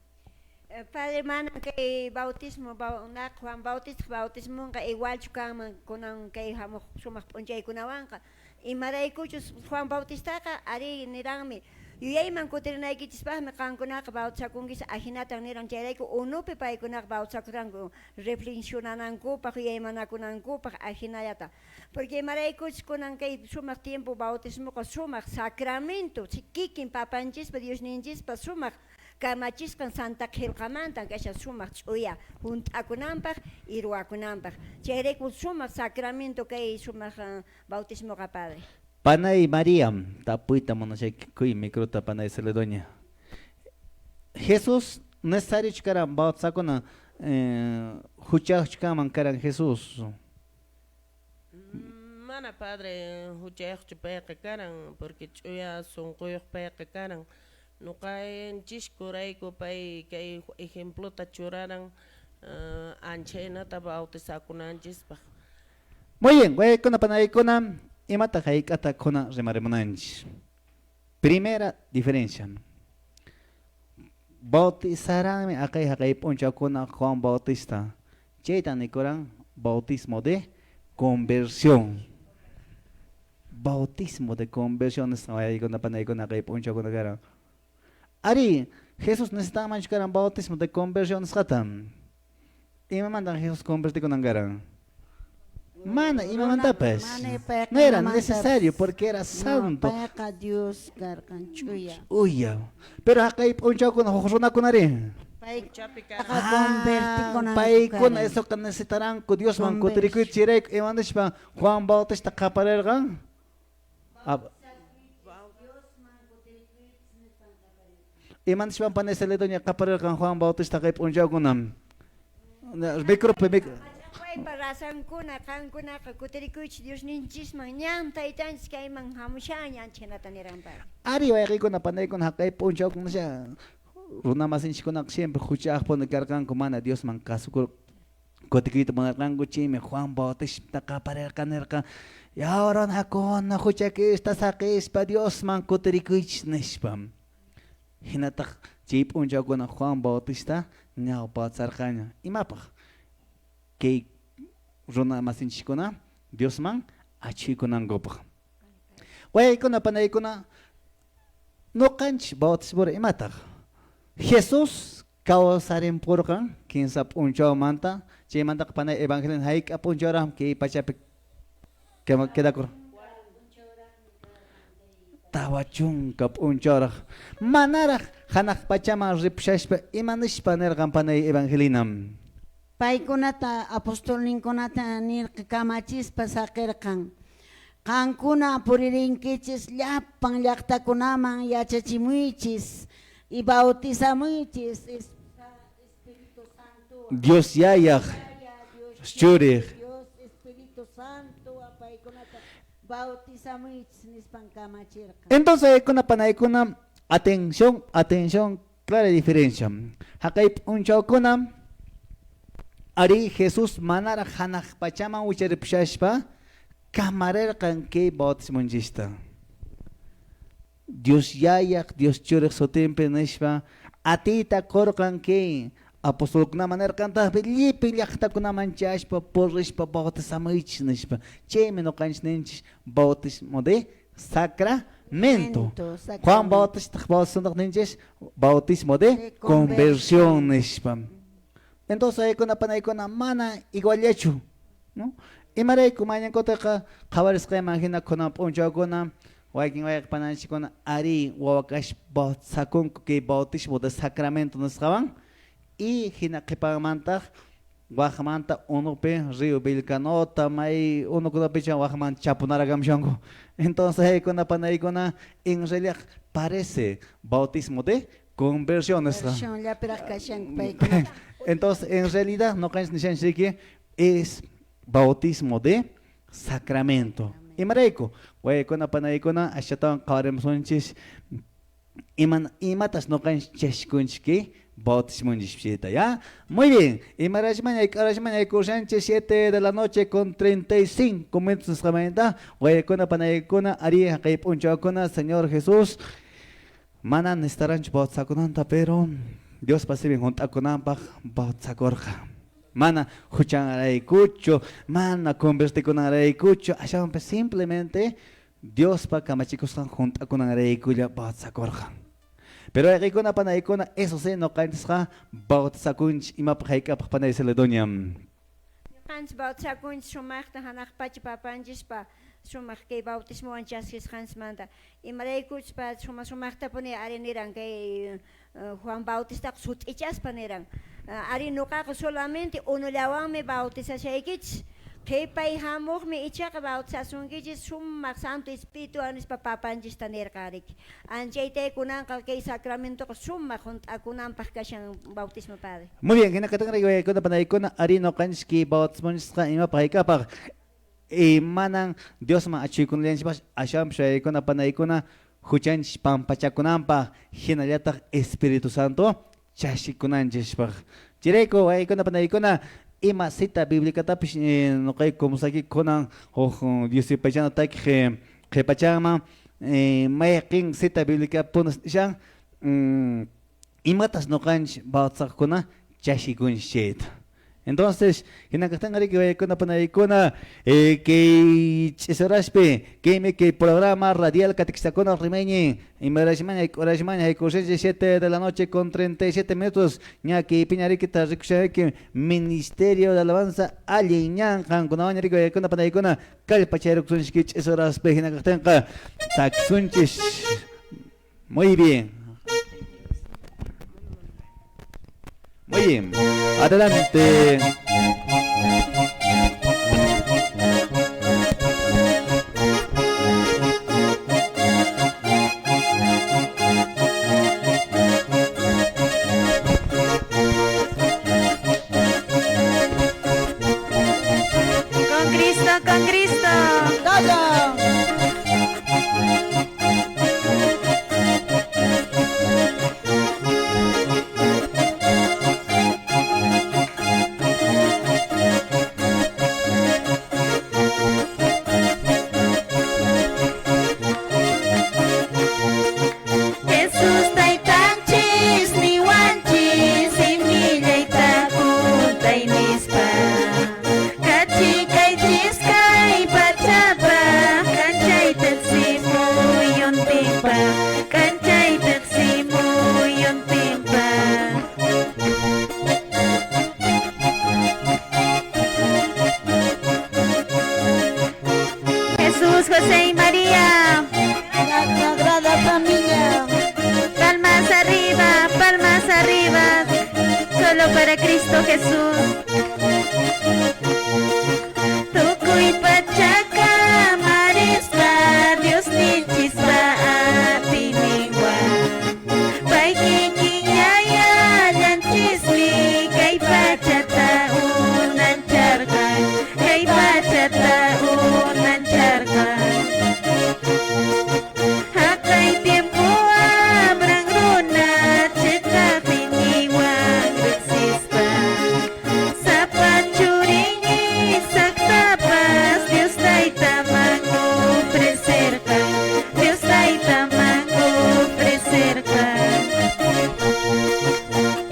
Padre mana kay bautismo na Juan bautismo ka igual chukang kunang kay hamo sumak ponjay kunawan ka imaray ko Juan Bautista ka ari nirangmi yuyay man ko tinay kitis pa makang kunak baut sa kung gis ahinatang nirang chay ko uno pe pay kunak baut sa kurang ko reflexionanan ko pa kuyay man ako nang ko pa ahinayata porque maray ko kunang kay sumak tiempo bautismo ko sumak sacramento si kikin papanchis pa Dios ninjis pa sumak kamachis kan Santa Gelkamanta kasha sumak chuya junt akunampak iru akunampak chere ko sumak sacramento kay sumak bautismo ka padre. Panay Mariam, tapuita mo na siya kuy mikruta panay Celedonia. Jesus necesario chikaram baut sako na huchach chikaman karang Jesus. Mana padre huchayach chupayach karang porque chuya sunkoyach payach karang no kay chishkuray ko pay kay ejemplo tachurarang anchena tabautisa kunanchis pa. Muy bien, güey, con la panay con imata kata kona remaremonanch. Primera diferencia. Bautizarame akay hakay poncha kona Juan Bautista. Cheta nikorang bautismo de conversión. Bautismo de conversión es ay con la panay con akay poncha kona gara. Ari, Jesús necesitaba manchar bautismo de conversión escatam. Y me mandan Jesús convertir con angara. Mana, y me manda pues. No era necesario porque era santo. Dios garkan chuya. Uya. Pero acá hay un chavo con ojosona con are. Pai con eso que necesitarán con Dios man con trico y chirek y mandas pa Juan Bautista caparelgan. Y mandas pa panesele doña caparelgan Juan Bautista kay un chavo con micro. Parasan kuna kan kuna ka kuterikuch Dios ninchis manyan taitan skay mang hamusyan yan chenataniran pa. Ari wa ko na panay kon hakay puncha ko na siya. Runa masin ko na siempre huchak po nagkarkan ko man Dios man kasukul kotikito mga kan guchime Juan Bautista kaparer kanerka. Yaoron hakon na huchakis tasakis pa Dios man kuterikuch nespam. Hinatak chip uncha ko na Juan Bautista nya patsar kanya. Imapak. Kay Rona masin chikona Dios man achiko nang gopa. Way ko na panay ko na no kanch bautismo imatak. Jesus kawasarin puro kang kinsap uncho manta che manta panay evangelin haik apuncho ram kay pachapik keda ko. Tawachung kap uncho manarak hanak pachama ripshashpa imanish paner kampanay evangelinam. Paikunata apostolin kunata nir kamachis pasakerkan. Kankuna puririnkichis llapang llaqtakunaman yachachimuichis y bautizamuichis Espíritu Santo. Dios yayak. Churi. Dios Espíritu Santo apaikunata bautizamuichis nispan kamachirkan. Entonces kuna panay kuna atención, clara diferencia. Hakay uncho kuna Ari Jesús manara hanak pachama ucharipshashpa kamarer kanke bautismonjista. Dios yayak, Dios churek sotempe neshpa atita korkanke apostol kuna maner kanta lipi yakta kuna manchashpa porrishpa bautisamich neshpa. Che meno kanchnench bautismo de sacramento. Juan Bautista bautismo de conversión neshpa. Entonces ahí con la panay con la mana igual hecho, ¿no? Y maray kumayan ko taka kawaris kay imagina ko na puncha ko na waking pananchi ko na ari wawakash baut sakong kay bautismo de sacramento nos kawan y hinakipamanta wakamanta uno pe río Vilcanota may uno ko na pe siya wakamanta chapunaragam siyang. Entonces ahí con la panay ko na en realidad parece bautismo de conversión. Entonces, en realidad, no es bautismo de sacramento. Y mareiko, güey, con la panaicona, achatan karem sonchis, y matas no can cheskunchki, bautismo en dispita, ¿ya? Muy bien, y marajman y cursanche 7 de la noche con 35 minutos de güey, con la panaicona, haría que punchacona, Señor Jesús, manan estarán bautizaconanta, pero Dios pasiben juntakunanpaq bautizakurqa. Mana huchanaraykuchu, mana convertikunaraykuchu, ashawanpas simplemente Dios pa kamachikusqan juntakunaraykulla bautizakurqa. Pero aykuna panaykuna eso se no kantisqa bautizakunch imapaq hayk'apaq panaysala doña. Hans bautizakunch shumaqta hanaqpacha papanchispa sumaq kay bautismowan chasqisqansmanta imaraykuchpa shumaqta puni ari niran kay Juan Bautista sut'ichaspa niran ari nuqaqa solamente unullawanmi bautizashaykichis qhipay hamuqmi ichaqa bautizasunkichis sumaq Santo Espíritu anispa papanchista nirqariki anchaytaykunanqa kay sacramentoqa sumaq hunt'akunanpaq kashan bautismo padre. Muy bien, kinakatangraykuykuna panaykuna ari noqanchiki bautismonchqa imapaq hayk'apaq manan Dios ma achuykunallanchikpas ashawanpas yaykuna panaykuna huchanchik pampachakunanpaq hinallataq Espíritu Santo chashikunanchikpaq chirayku waykuna panaykuna ima cita bíblicatapish nuqaykumusaki kunan Diosipachana taki qhipachanman mayqin cita bíblica punas nishan imatas nuqanchik bautizaqkuna chashikunchik. Entonces, hinakastanqariki waykuna panaykuna kay ch'isarashpi kaymi kay programa radial katikisakuna rimayñi imarashmaña haykushanchik 7 de la noche con 37 minutos ña kay piñarikita rikushanki Ministerio de Alabanza allin ñanqankunawan riki waykuna panaykuna kallpachayrukusunchiki ch'isarashpi hinakastanqa taksunchik. Muy bien. Muy bien, adelante. Con Cristo, con Cristo. Todo. José y María. La Sagrada Familia. Palmas arriba, solo para Cristo Jesús. Tukuy Pachaca, Marispa, Dios Nichispa, Apiniwa. Paikiki Yaya, Lanchismi, Kay Pachata, Unancharga, Kay Pachata, Unancharga. Hakay tiempo abrang runa, chika piniwang reksispa. Sa panchuringi, sa tapas, Dios tay tamang ofrecerka. Dios tay tamang ofrecerka.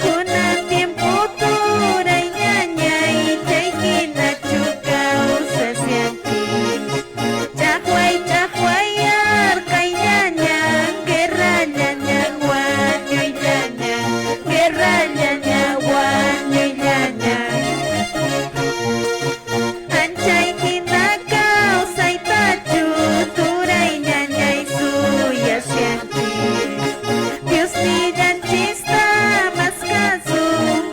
Kunang tiempo turay ñañay, chay kinachukao sa siyangki. Chakway kay ñañang, guerra ñañang, wanyoy ñañang, guerra ñañang, wanyoy ñañang. Anchay kinakaw say tachu, turay ñañay suya siyangki. Dios ni danchista, mas kaso,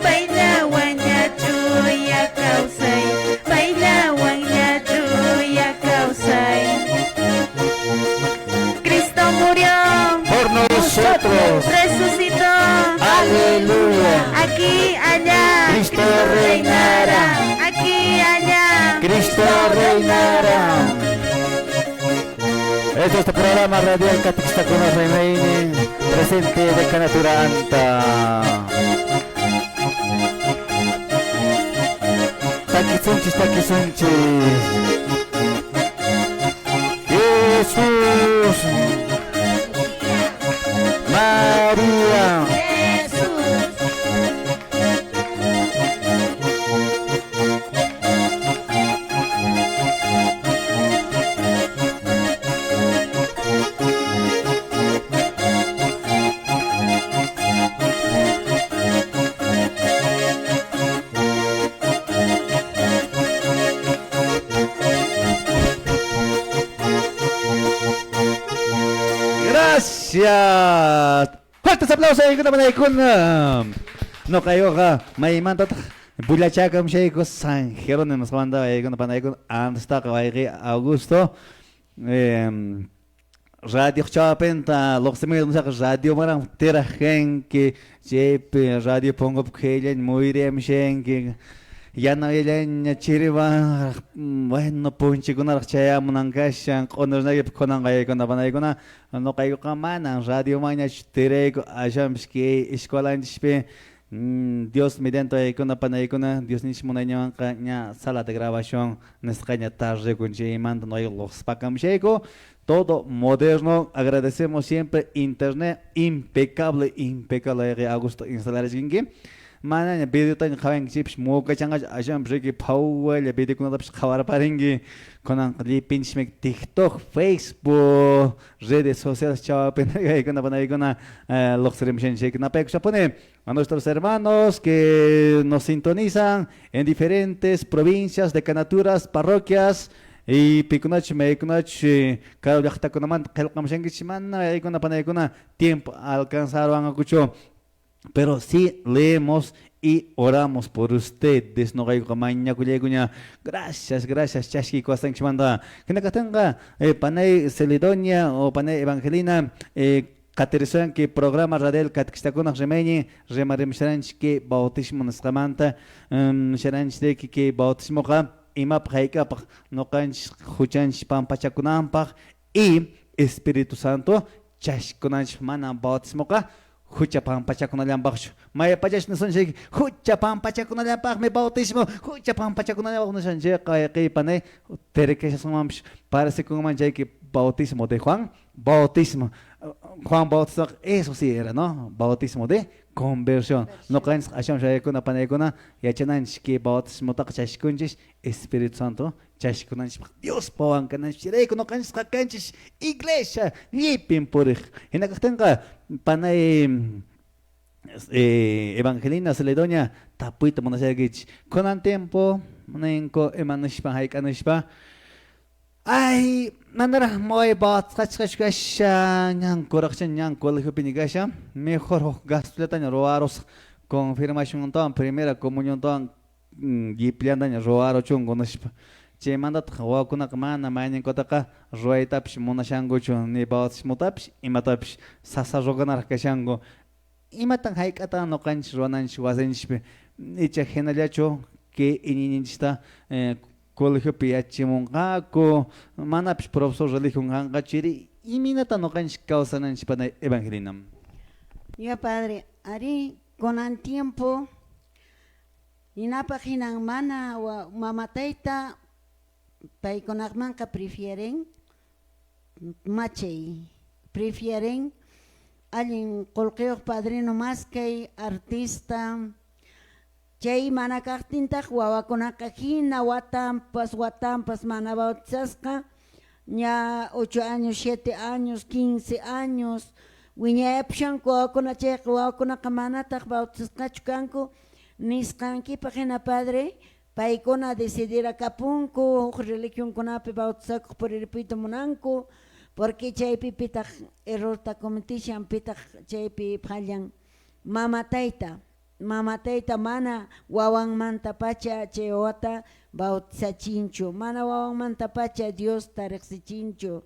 bailawan niya chuya kausay, bailawan niya chuya kausay. Cristo murió, Por nosotros, resucitó, aleluya. aquí, allá, Cristo reinará. aquí, allá. Cristo reinará. Este es tu programa radial Catikista con los Remeine, presente de Canatura Anta. Taquisunchis, taquisunchis. Jesús, María, Jesús. Gracias. Fuertes aplausos ahí con no caigo acá. May manta Bulachakam Sheiko San Jerónimo nos manda ahí con panay con Ansta Caballería Augusto. Radio Chapenta, los semillas radio maram tera que jepe radio pongo porque muy bien que ya no hay chiriba bueno punchi con archaya munangashan con los nadie con angay con abanay con no caigo kamana radio maña tere ajamski escuela en dispe Dios mediante ahí con panay con Dios ni simonanya caña sala de grabación nescaña tarde con jimando no hay los pacam sheko. Todo moderno, agradecemos siempre internet impecable, Augusto instalar gingi. Mana video tan khawen chips moka changa ajam breki power le video kuna taps khawar paringi konan li pinchmek TikTok, Facebook, redes sociales chao pena kuna panay kuna loxrem shenche kuna pek pone a nuestros hermanos que nos sintonizan en diferentes provincias, decanaturas, parroquias. Y pikunach meikunach cada viajta con man kelkam shengichman ahí con panay con tiempo alcanzaron a cucho pero sí leemos y oramos por usted desnogay kamaña kuleguña gracias chaski kosan chmanda que tenga panay Celedonia o panay Evangelina caterizan que programa radial catequistaconas remeñi remarem sharanch que bautismo nascamanta sharanch de que bautismo ima praika no canch huchanch pampachakunampa y Espíritu Santo chashkunanch mana bautismo ka hucha pampachakunalambach maya pachash no sonje hucha pampachakunalambach me bautismo hucha pampachakunalambach no sonje que pane tereke somamsh parece como manjay que bautismo de Juan Bautista, eso sí era, ¿no? Bautismo de conversión. No caes a Sham Shayakuna Paneguna, Yachananch, que bautismo Takashkunchis, Espíritu Santo, Chashkunanch, Dios Pawan, Kanachireko, no caes a canchis, Iglesia, Yipin Purich. En la Castenga, Panay Evangelina Celedonia, Tapuita Monasagich, Conan Tempo, Manenko, Emanishpa, Haikanishpa. Ay, mandara muy bat, kachkashkasha, ñan corrección, ñan colegio pinigasha, mejor gaspletanya roaros, confirmación tan, primera comunión tan, gipliandaña roaro chungo, no che mandat, wakuna kamana, mañan kotaka, roetaps, monashangocho, ni bats motaps, imataps, sasa roganar kashango, imatan haikata no canch ronanch wazenchpe, echa genaliacho, que ininista, colegio piachimongaco, manapis profesor religión gachiri, y minata no canch causanan chipana evangelinam. Ya padre, ari con el tiempo, y na página mana o mamataita, pai con armanca prefieren, machei, prefieren, alguien cualquier padrino más que artista, Chay mana kartinta huawakuna kajina watampas mana bautizaska ña 8 años, 7 años, 15 años wiñepshan huawakuna chay huawakuna kamanata bautizaska chukanku niskanki pagina padre paikuna decidir akapunku religión kunapi bautizak por el pito munanku porque chaypi pitaq error ta cometishan pitaq chaypi phallan Mamataita mana wawan manta pacha cheota bautizachincho mana wawan manta pacha Dios tareksichincho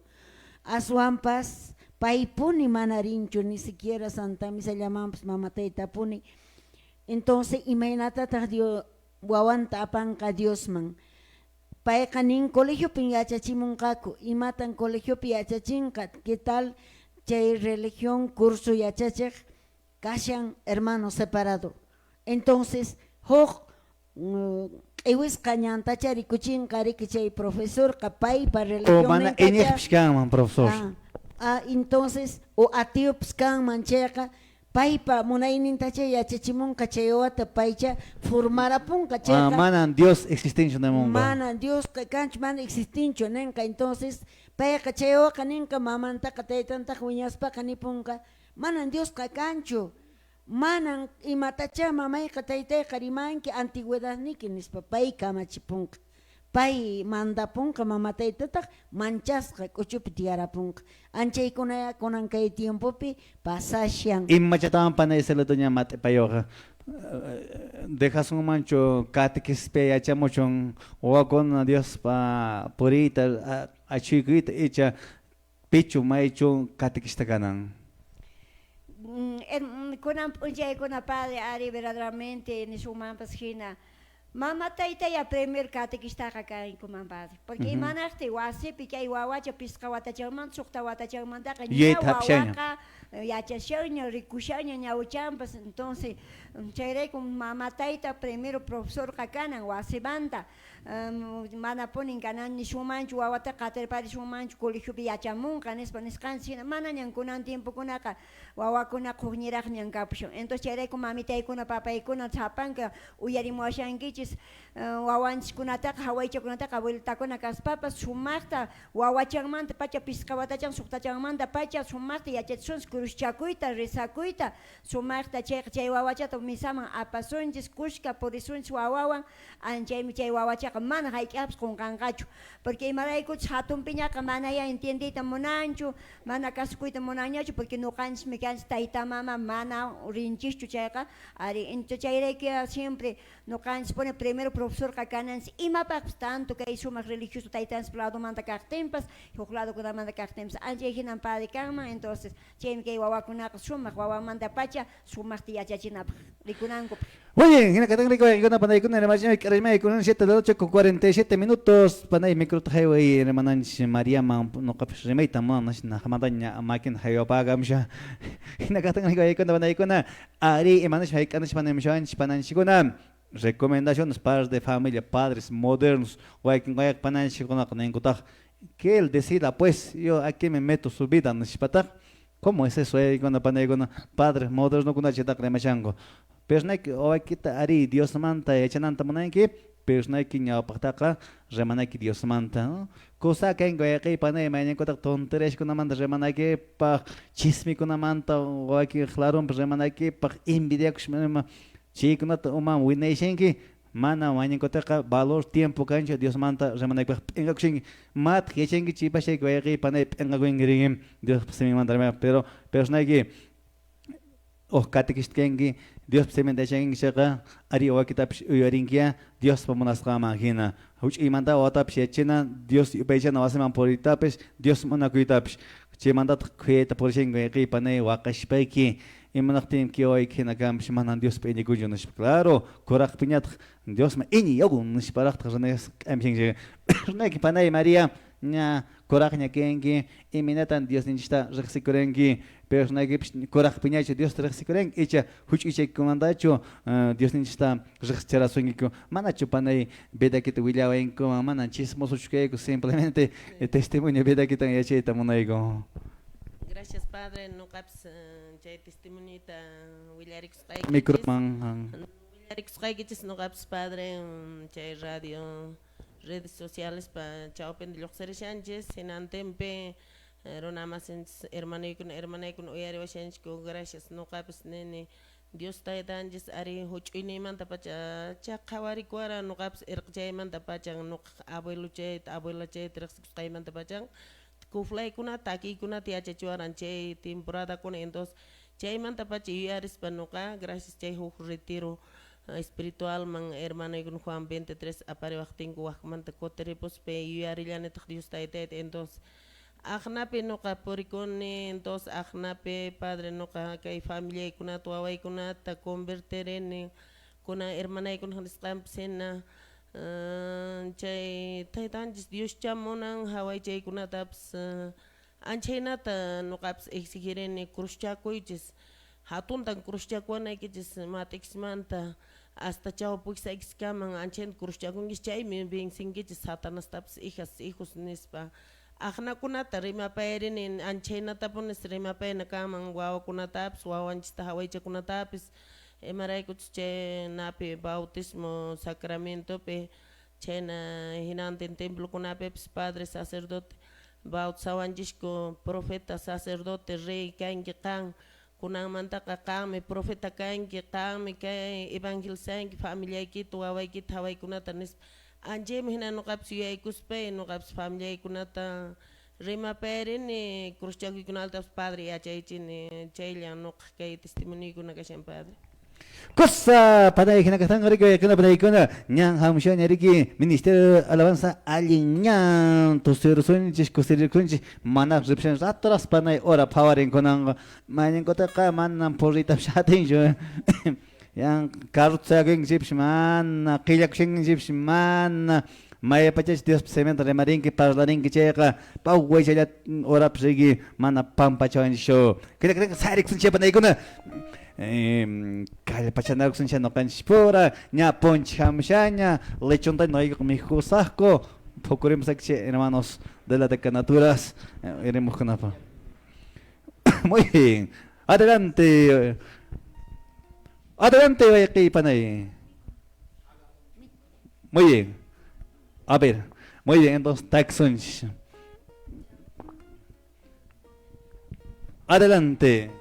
aswampas paipuni mana rincho ni siquiera Santa Misa llamamos mamataita puni entonces imainata Dios wawan tapanka Dios man paikanin colegio piñachachimunkaku imatan colegio piñachachinka ¿qué tal chay religión curso yachachek kashan hermano separado entonces ewis cañanta chari kuchin kari kichay profesor kapay para religión o mana enixpskan profesor entonces o atio pskan mancheca paipa munainin tache ya chichimun kachayota paicha formara pun kacheca manan Dios existencio de mundo manan Dios kanch man existencio nenka entonces paya kachayo kaninka mamanta kataytanta huñaspa kanipunka manan Dios kakancho manan imatacha mamay kataytay karimanki antigüedad niki nispa pay kamachipunk pay mandapunqa mamataytataq manchasqa k'uchupi tiyarapunqa anchaykuna kunan kay tiempopi pasashan Imachataman panay sa luto niya matipayoka. Dejas un mancho catequispe achamuchon wakon Dios pa purita a chiquita echa pichu maicho catequista kanan. Kunan punjay kuna padre ari verdaderamente ni suman pasgina. Mama taita ya premier catequista kakain kuman padre. Porque imanarte wasi pikay wawacha pisca wata chaman sukta wata chaman ta kanya wawaka ya chashaña rikushaña ñauchampas entonces chere con mama taita primero profesor kakanan wasi banda mana ponin kanan ni shumanchu wawata kater pari shumanchu colegio yachamun kanes panes kansina mana ñan kunan tiempo kunaka wawakuna kuñiraq ñan kapsho entonces chere con mamitaykuna papaykuna chapanka uyarimuashankichis wawanchikkunataqa hawaychakunataqa abueltakuna kaspapas sumaqta wawachanmanta pacha pisqawatachan suqtachanmanta pacha sumaqta yachachishunchis kuruschakuyta risakuyta sumaqta chay wawachata misaman apasunchis kushka purisunchis wawawan anchaymi chay wawachaqa mana hayk'apis qunqanqachu porque imaraykuchus hatunpiñaqa mana ya entiendiyta munanchu mana kasukuyta munanñachu porque nuqanchis kanchis tayta mama mana rinchischu chayqa ari entonces chayraykuqa siempre nuqanchis pone primero profesor kakananchis imapas tanto kay sumaq religioso taytanchis lado manta kaqtinpas huk lado kunamanta kaqtinpas ancha hinan padre kanman entonces chaymi kay wawakunaqa sumaq wawamanta pacha sumaqta yachachinapaq rikunankupak. Muy bien, en la categoría de una panay con el mayor que con 7 de la noche con 47 minutos. Panay micro highway remananch María no capes remeta manas na hamadaña máquina highway pagamsha. En la categoría con panay con ari emanas hay canas panamshan pananchigona. Recomendaciones para de familia, padres modernos, o hay que pananchigona con encontrar que él decida, pues yo aquí me meto su vida, no es patar. ¿Cómo es eso? Cuando panay con padres modernos no con una cheta cremachango. Persnek oy kita ari Dios manta echananta monanki persnek nya pataka remanaki Dios manta cosa que ngoyaqi panay mañan kotak tonteresh kuna manta remanaki pa chismi kuna manta oy ki claro remanaki pa envidia kushmema chikuna uma winashenki mana mañan kotak valor tiempo kancha Dios manta remanaki engakshin mat hechenki chipa shek ngoyaqi panay engagwingrim Dios semi manta pero persnek oh catequist kengi Dios se me deja en shaka ari o kitab uyarinkia Dios pamonas kama hina huch imanda otap shechina Dios upecha na waseman poritapes Dios mana kuitapes chimanda kueta porishengo yaki pane wakashpeki imanaktim ki hoy kina kam shimanan Dios pe nigujonas claro korak piñat Dios ma ini yogun nisparak tjanes amsing neki pane María nya korak nya kengi iminatan Dios ninchta reksikurengi pero no hay que coraje piñacho Dios te reciclen echa huch echa comandacho Dios ninchta rechera sueñico manacho panay beda que te william en como manan chismoso que simplemente testimonio beda que tan echa tamonaigo. Gracias padre no caps chay testimonita Willarix Microman Willarix Kaigichis no caps padre chay radio redes sociales pa chaupen de los seres senantempe Ronamas hermano con oyare washenchko gracias no capes nene Dios taitanjes ari huchini man tapacha cha khawari kwara no caps erqjay man tapachang no abuelo che tres tay man tapachang kuflay kuna taki kuna tia chechuaran che temporada con entonces chay man tapachi yaris panoka gracias chay hu retiro espiritual man hermano con Juan 23 apare waqtin ko waqman ta koterepos pe yari lane Dios taitet entonces Agnape no caporicone, entonces agnape padre no kay familia kuna tuaway kuna ta convertir en kuna hermana y kuna sena chay taitan Dios chamonan Hawaii chay kuna taps anchena ta no caps exigiren cruzchaco y hatun tan cruzchaco na que matexmanta hasta chao puxa excaman anchen cruzchaco y chay me bien sin que satanas taps hijos nispa Agna kuna tarima pairin in anchena tapon rima paina kamang wawa kuna taps wawan chita Hawaii kuna tapis emaray kuche napi bautismo sacramento pe chena hinante templo kuna pepis padre sacerdote baut sawanjishko profeta sacerdote rey kangi kang kuna manta kakame profeta kangi kame kay evangelisan familia kito Hawaii kit Hawaii kuna tanis anje mihna no kaps yai kuspe no kaps familia ikunata rima perin cruzchaki kunalta padre ya chaychin chayla no kay testimonio kunakashan padre. Cosa panay kinakatang rico kuna panay kuna nyang hamshan yariki ministerio alabanza alinyan to sersunchis kusirkunchis manak ripshan atras panay ora powering kunang manin kota ka manam porita shatin jo yang karutsa ging jipsman kilak shing jipsman may pachas dios cemento remarin ki parlarin ki cheka pawai chalat ora psigi mana pampachawan show kira sarik sunche panay kuna kaya pachanak sun siya no kanspora nya ponch hamshanya lechonta no mijusasco procuremos aquí hermanos de las decanaturas iremos con apa. Muy bien, adelante aquí panay. Muy bien, a ver, muy bien, entonces taxons adelante.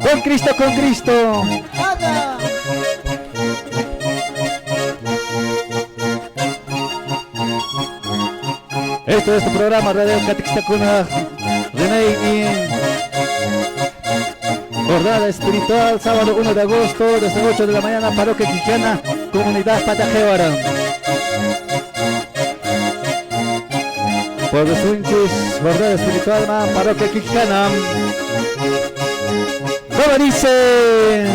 Con Cristo, con Cristo. Esto es tu programa Radio Catixtacuna Renei. Jornada espiritual, sábado 1 de agosto, desde 8 de la mañana, Parroquia Quijana, Comunidad Patajévara. Por los Unchis, jornada espiritual, Parroquia Quijana. ¿Cómo dice?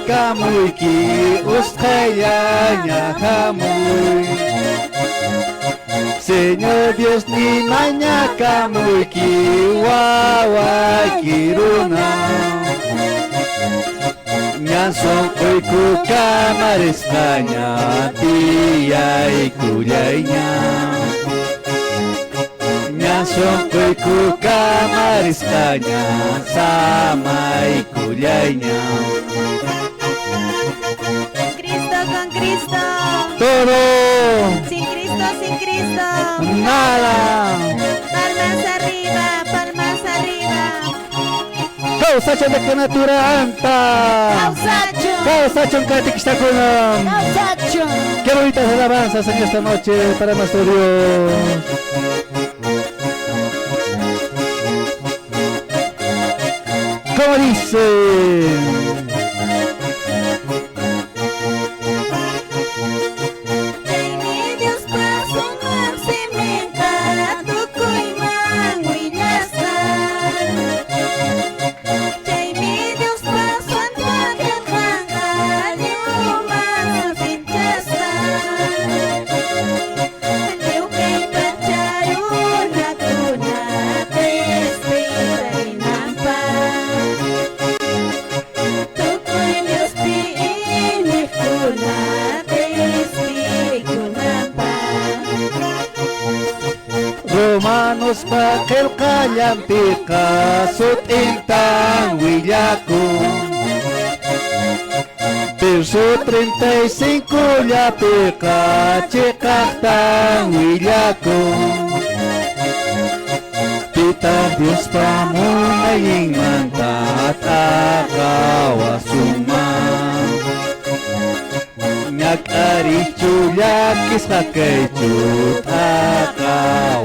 Kamuy ki ustaya kamuy Señor Dios ni maña kamuy ki wawa kiruna Nyanson koy ku kamar España tiyay kuyaynya Nyanson koy ku kamar España samay kuyaynya Con Cristo, todo, sin Cristo, nada. palmas arriba, palmas arriba. Kausacho de natura anta. Kausacho Catixtacuna. Qué bonitas alabanzas en esta noche para nuestro Dios. ¿Cómo dice? Romanos bakil kayang pika sut intang willaku Verso 35 ya pika cekak tang willaku Titah Dios pamunaying mantat akawasumang Nyag-ari chulakis kakay chut akawasumang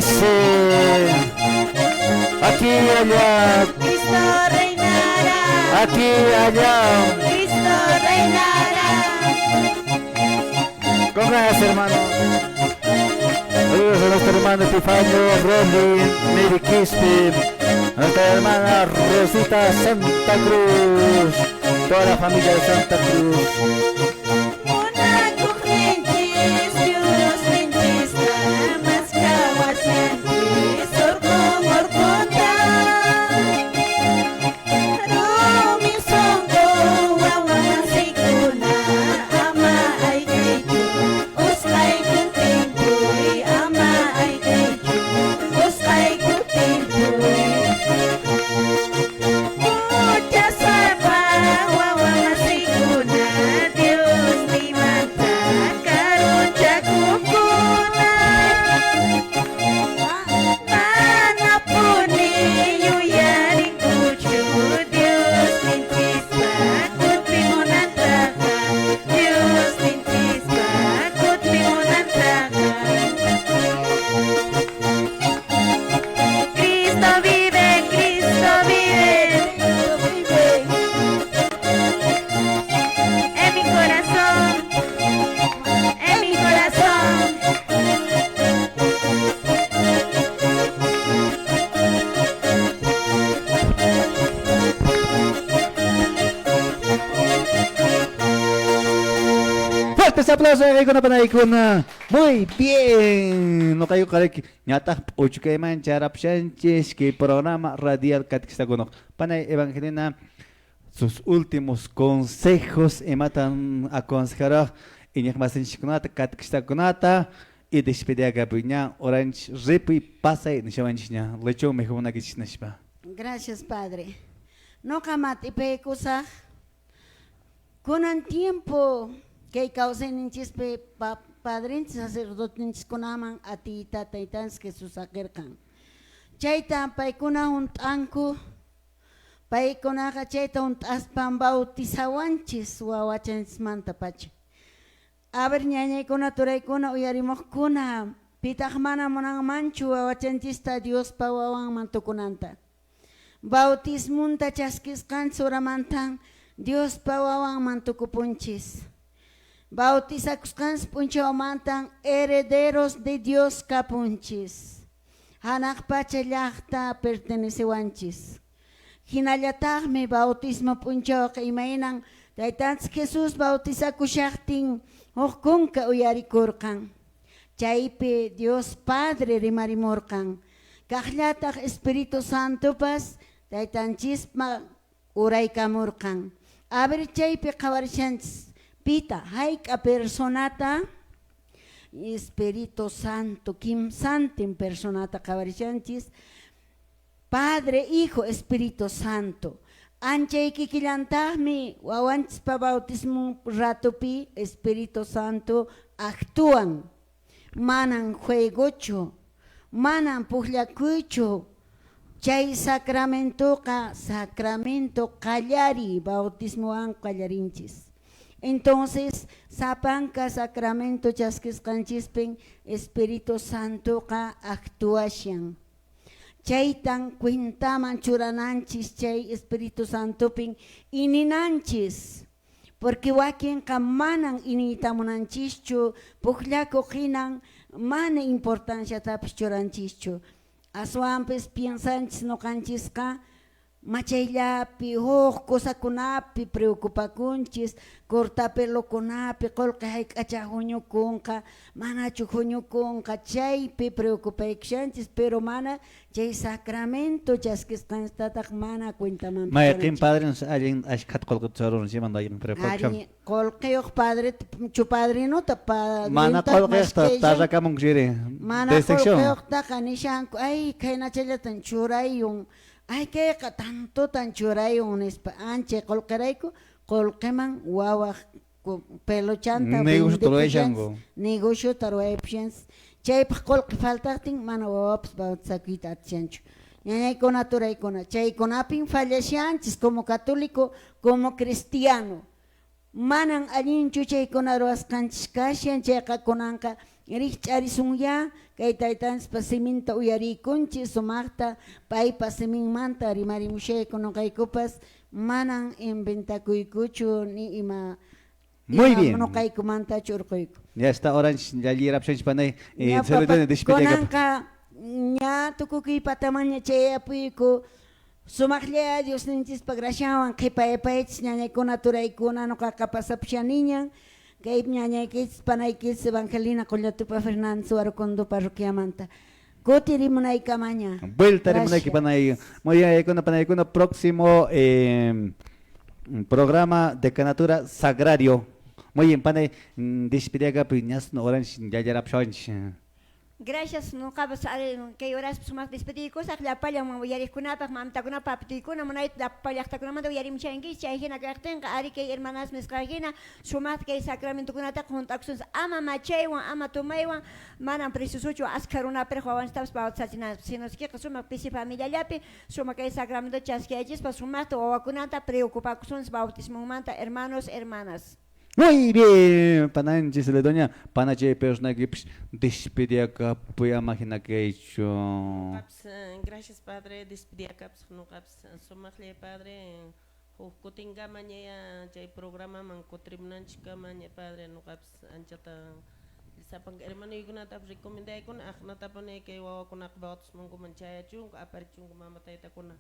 dice, aquí y allá, Cristo reinará, aquí y allá. Cristo reinará. Con gracias, hermano. Saludos a nuestro hermano Epifanio, Robin, Mary Quispe, a nuestra hermana Rosita Santa Cruz, toda la familia de Santa Cruz. Una corriente, Dios mentista, mas kawasianti, sorgo morkonda. Rumi songo, wawa masikuna, ama ay keju, uskay kutintuy, ama ay keju, uskay kutintuy. Muchas sabas, wawa masikuna, Dios ni mata, karucha kukuna. Mana puni yuyari kuchu, Dios ni chispa, kutpimunantaka, Dios ni chispa, kutpimunantaka. Cristo vive, Cristo vive. En mi corazón, en mi corazón. Fuertes aplausos con Panaykuna. Muy bien. No kayo karek. Nyata ocho kay man charap Sánchez que programa radial Catequistagono. Panay Evangelina sus últimos consejos y matan aconsejar y nyakmasin shikunata Catequistagonata y despedir gabiña orange repi pasa y nishawanchina. Lecho mejuna kishnashpa. Gracias, Padre. No kamat ipekusa. Kunan tiempo que causen inchispe padres sacerdotes kunaman ati tataitans que sus acercan. Chaita paikuna unt anku paikuna chaita unt aspan bautizawanchis wawachans manta pacha. Aber ñañay kuna turay kuna uyarimok kuna pitaq mana monang manchu wawachanchista Dios pa wawan mantukunanta. Bautismunta chaskisqan suramantan Dios pa wawan mantukupunchis. Bautizakusqans punchawamantan herederos de Dios kapunchis. Hanak pacha llaqta pertenecewanchis. Hinallataqmi bautismo punchawaqa imaynan Taytans Jesús bautizakushaqtin hukkunka uyarikurqan. Chaypi Dios Padre rimarimurqan. Kaqllataq Espíritu Santo pas Taytanchispa uraykamurqan. Aber chaypi qawarishanchis pita hayka personata Espíritu Santo kimsantin personata qawarishanchis Padre, Hijo, Espíritu Santo. Anchay kikillantaqmi wawanchispa bautismo ratupi Espíritu Santo actúan. Manan juegocho, manan puklakuychu. Chay sacramentoqa sacramento qallari bautismowan qallarinchis. Entonces, sapanka sacramento chaskisqanchispin Espíritu Santoqa actuashan. Chaytan cuentaman churananchis chay Espíritu Santopin ininanchis. Porque wakinqa manan initamunanchischu, puklako hinan mana importanciatapis churanchischu. Aswanpis piensanchis noqanchisqa machayllapi cosakunapi preocupakunchis cortapelokunapi qolqa hayk'acha huñukunqa manachu huñukunqa chaypi preocupaykushanchis pero mana chay sacramento chaskisqantataq mana cuentaman Mayqin padre nos allen ashkat qolqutsorun siman dayin preocupación. Qolqiyuq padre chu padrinota Mana qolqiyta tarrakamun jiri. mana qolqiyuqtaqa nishanku ay kaynachallatan churayun ay kayqa tanto tan churayun nispa ancha qolqirayku qolqiman wawaq pelochanta negocio taruaypishans chaypaq qolqi faltaqtin mana wawapis bautizakuyta atishanchu ñañaykuna turaykuna chaykunapin fallashanchis como católico como cristiano manan allinchu chaykuna ruwasqanchis kashan chayqa kunanqa Richarisunya, kay taytans pasiminta uyarikunchi, sumakta, pay pasimingmanta, rimarimushe, kuno kay kupas, manang inventacuycucho, ni ima. Muy bien. No kay kumanta churkoyko. Ya está Orange, ya lirap siya panay. Nya Saludo de konangka, nya tukuki patamanya cheya puiko, sumaklea Dios ninchis pagrasyawan, kay paepaits, nya kuna turay kuna, no kakapasap siya ninyang, kay nya kits panay kits evangelina Collatupa Fernando Suarocondo parroquia manta. Kotiri mo na ikamanya. Vuelta rin mo na ikipanay. Muy bien, panay ko na próximo programa de Canatura Sagrario. Muy bien, panay, despedida piñas no Orange, ya yarap siya. Gracias, no cabas que horas sumas despedir cosas la palla mo yaris kunapa mamta kunapa ptikuna monait la palla ta kunama do yarim changi chayina gartenga ari que hermanas mescagina sumat que sacramento kunata contactions ama machaywan ama tomaywan manan precisocho askaruna perjuan stabs pa satina sinos que suma pisi familia yapi suma que sacramento chasqueachis pa sumat o kunata preocupaciones bautismo manta hermanos hermanas. Muy bien, pananchis le doña, panache persona que despedida pues imagina que he hecho. Gracias Padre, despedida caps no caps somacle Padre, kutinga mañana jay programa man kutribnan chica mañana Padre no caps anchata sapang hermano iguna tap recommenda ikun akna tapone que wawa kun akbaut mongko mancaya chung apar chung mamatay ta kuna.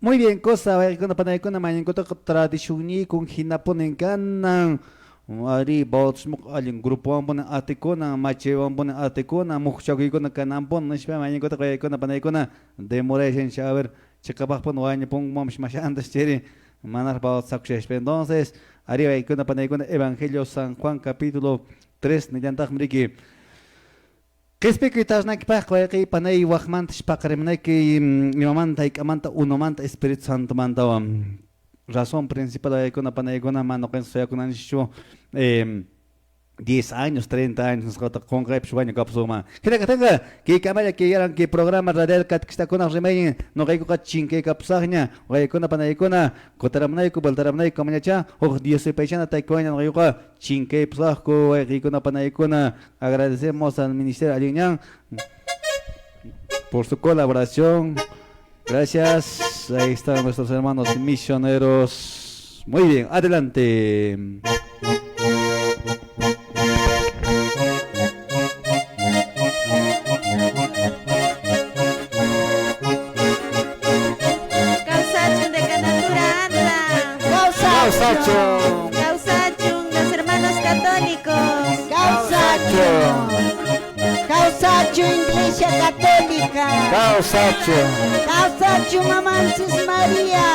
Muy bien, cosa, cuando panay ko na mañana ko tradisyon ni kung hinaponen ka ng ari bots mo aling grupo ang ng ate ko na machewan po ng ate ko na mukhsyagi ko na kanampon na siya mañana ko kaya ko na panay ko na demoration shower chakabak po nuwa niya pong mamasyandas chiri manar bots success. Entonces, ari ko na panay ko na Evangelio San Juan capítulo 3 ni Jantak Mriki. Kespekitas na kipa kay panay wakmant spakarim na kay imamanta ikamanta unomanta Espiritu Santo manta razón principal ay ko na panay ko na mano ken soya ko na nisyo 10 años, 30 años, con grep sueño kapsuma. Kaya katanga, kay kamaya kay yaran kay programa radial kat kista ko na remay no kay ko katching kay kapsahnya, kay ko na panay ko na kotaram na ko baltaram na ko manya cha, o Dios se paisana tay ko na kay ko chingkay psah ko kay ko na panay ko na agradecemos al ministerio aliñan por su colaboración. Gracias. Ahí están nuestros hermanos misioneros. Muy bien, adelante. Causachum, los hermanos católicos. Causachum, Iglesia Católica. Causachum, Amantis María.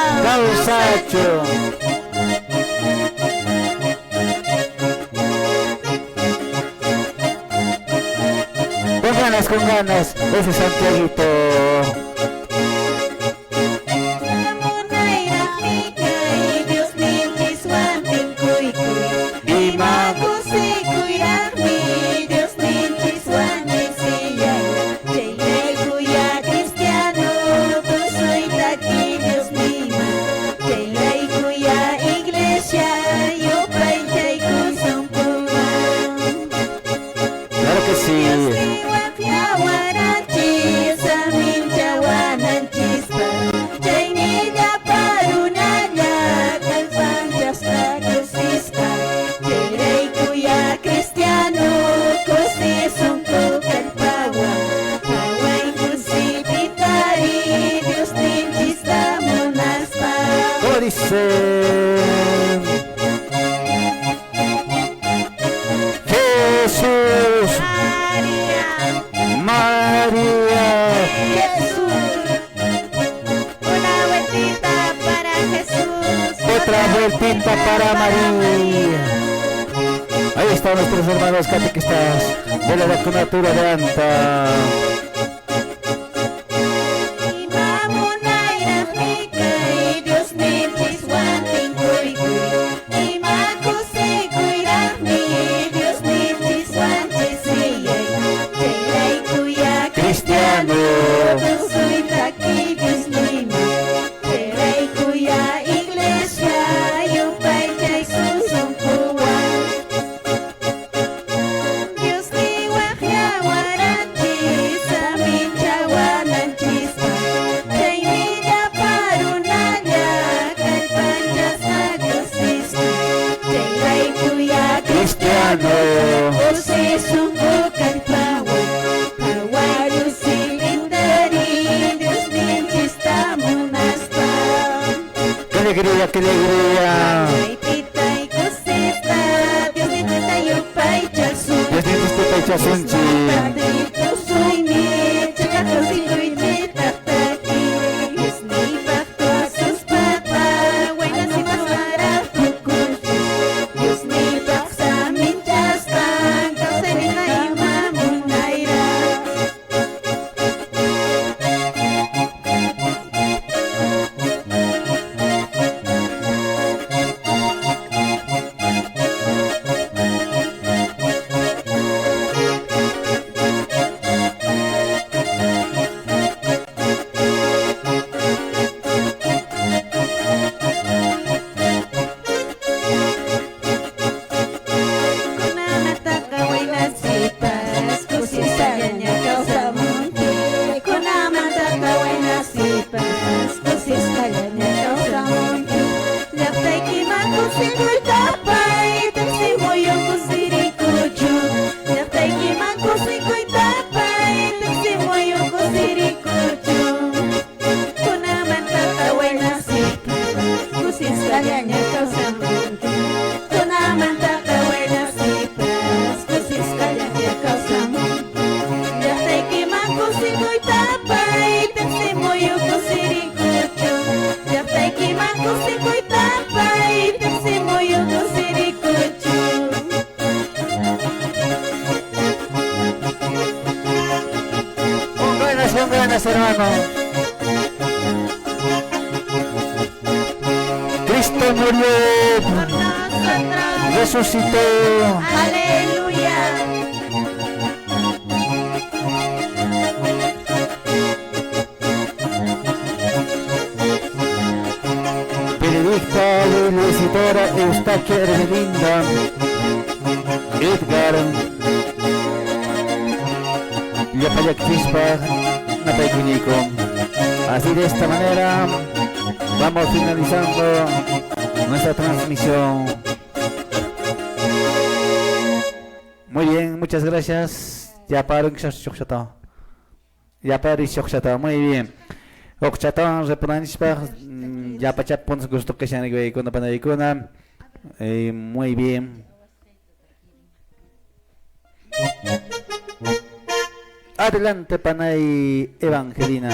Con ganas, ese Santiaguito. Para María. Ahí están nuestros hermanos catequistas de la vacunatura de Anta. alegría, qué alegría. Pita y cosita, Dios ni teta y upa y chasun. Dios ni teta y chasunchi. Padrito soy mi, chica cosito y chita taqui. Dios ni pacto a sus papás, buenas y pasará fukushi. Dios ni paksa minchas tan, kauserina y mamunaira. Son ganas, hermano. Cristo murió, Por nosotros, resucitó. aleluya. Periodista, publicitora, Eustaquia Ermelinda, Edgar, Yapaya Chispa, Natay Cuñico. Así de esta manera vamos finalizando nuestra transmisión. Muy bien, muchas gracias. Ya paro en Xochata. Ya paro en Xochata, muy bien. Oxchata, reponanispa, ya pachapons gusto que sean con la panadicona. Muy bien. Adelante, Panay Evangelina.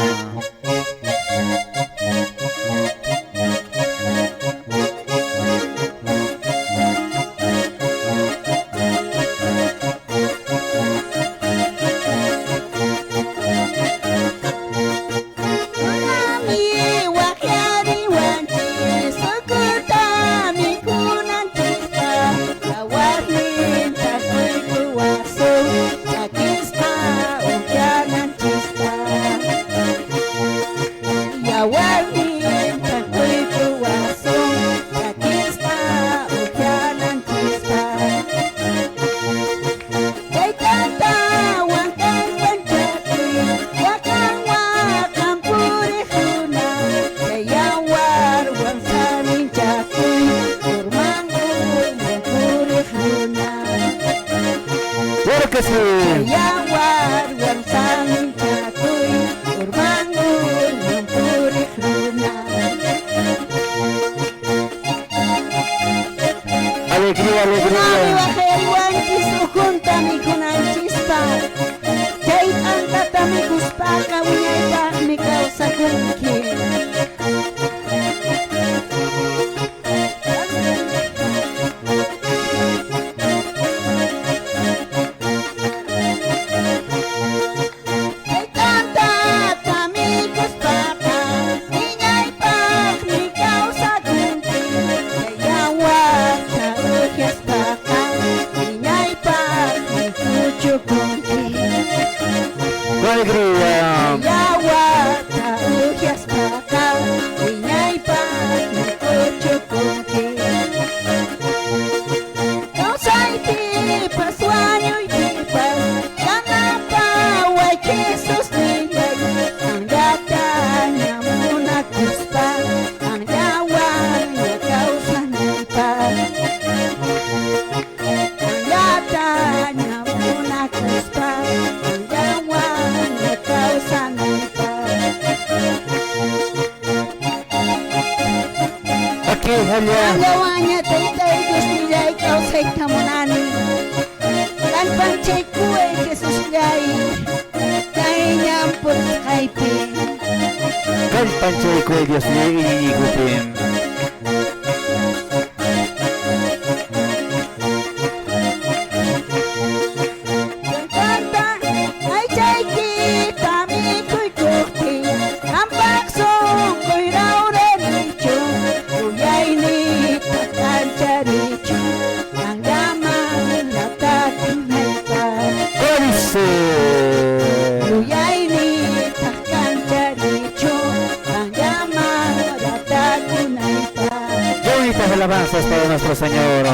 Lawaña taytay Dios nilay kawsayta munani Kalpang chay kuway Jesus lay Kainyam put kaypi Kalpan chay kuy Dios ni inyikutin. Kanta ay chay kita mi kuy kukti Ampak song kuy raurenicho Kuyay ni takan charicho Ang gaman natakin hayta Dice. Kuyay ni takan charicho Ang gaman natakin hayta Qué bonitas alabanzas para nuestro Señor.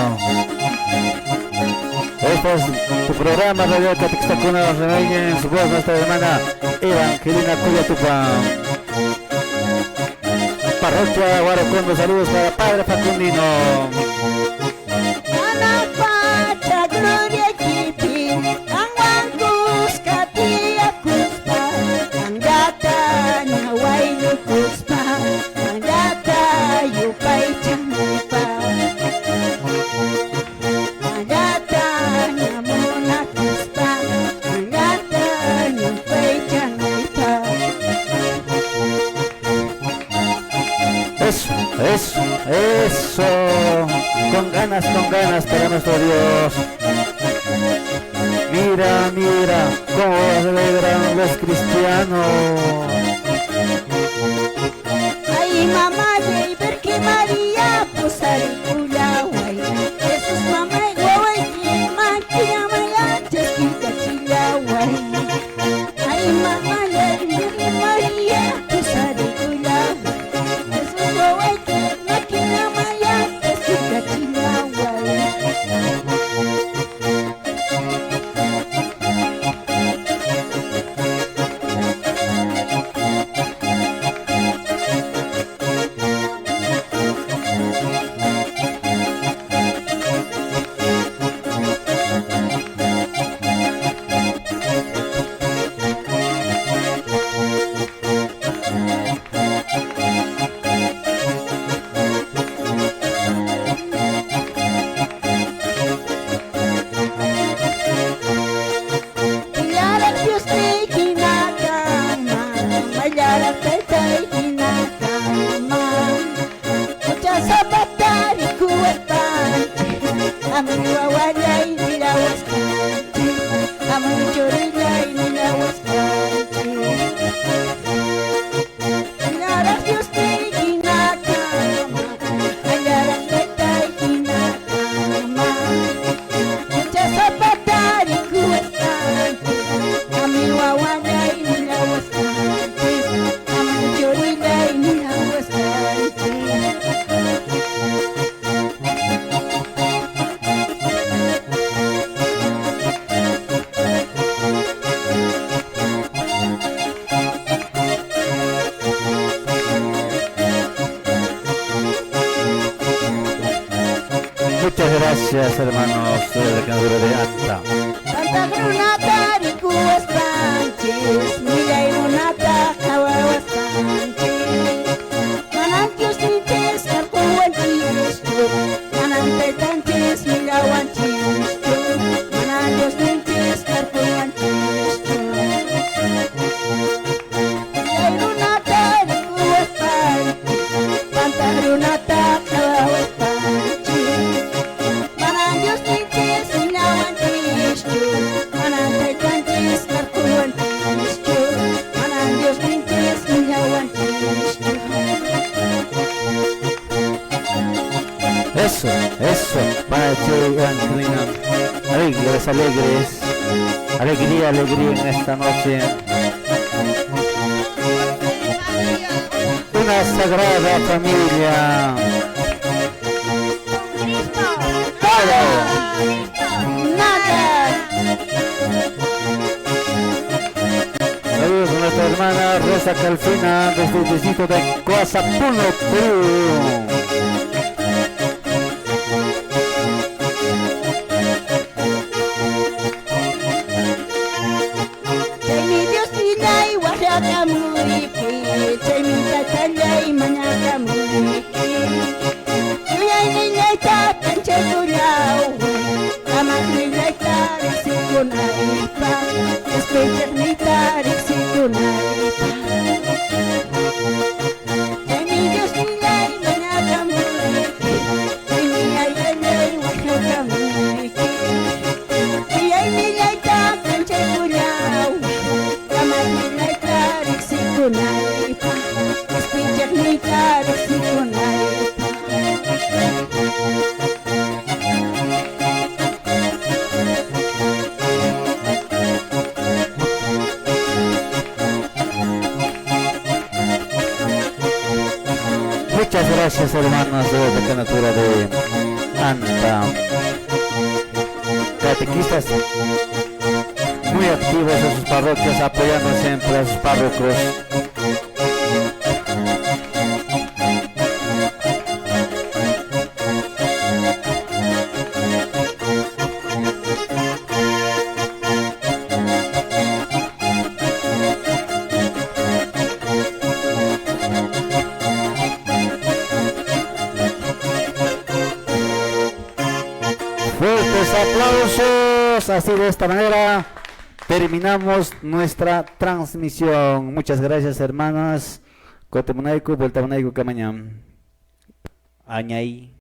Este es tu programa Radio Catixtacuna Remeña, en su voz nuestra hermana Evangelina Cuyatupán. Parroquia Guaracondo, saludos para Padre Facundino. Anapacha gloria kipi Angwangus katia kuspa Anggata nyawai kuspa Anggata yupai chamipa Anggata nyamuna kuspa Anggata yupai chamipa Eso, con ganas para nuestro Dios. Mira, cómo alegran los cristianos. Ay mamá, y ver que María posari culaway Jesús mamá guay que maquilla maya chesquita chilaway Ay mamá, y ver que María posari culaway Jesús guay que maquilla maya chesquita chilaway Mayarak Diyos ni kinakama Mayarak tay kinakama Mucha sa batari kuwat panchi Amin wawalay nilawas kanchi Amin churilay nilawas kanchi Mayarak Diyos ni kinakama Mayarak tay kinakama Mucha sa batari kuwat panchi Amin wawalay nilawas kanchi Amin churilay nilawas kanchi Muchas gracias, hermanos de la Canadura de Anta. Santa Grunata rikuas panches, milay runata kawawas panches. Manantios ninches karkuwan chistur, manantay tanches milawan chistur. Manantios ninches karkuwan chistur. Milay runata rikuas panches, Santa Grunata kawawas panches. Manantios ninches milawan chistur, manantay tanches karkuwan chistur. Manantios ninches milawan chistur. Eso, para que Evangelina, alegres, alegría en esta noche. Una sagrada familia. Todo. Nada. Saludos a nuestra hermana Rosa Calfina desde el distrito de Coazapulo, Perú. Chay Dios nilay wahyaga muripi, chay mi tatallay mañaga muripi. Yuyay ni Espinchernita rixikunaypa Semillos nilay manakamuyki Nilay alay wajlakamuyki Nilay nilayta kanchaykullaw Kamay nilayta rixikunaypa Espinchernita rixikunaypa Muchas gracias, hermanos de la candidatura de ANTA. Catequistas muy activos en sus parroquias, apoyando siempre a sus párrocos. Fuertes aplausos. Así de esta manera terminamos nuestra transmisión. Muchas gracias, hermanas. Cotemunaiku, Vueltamunaiku, Camañam. Añay.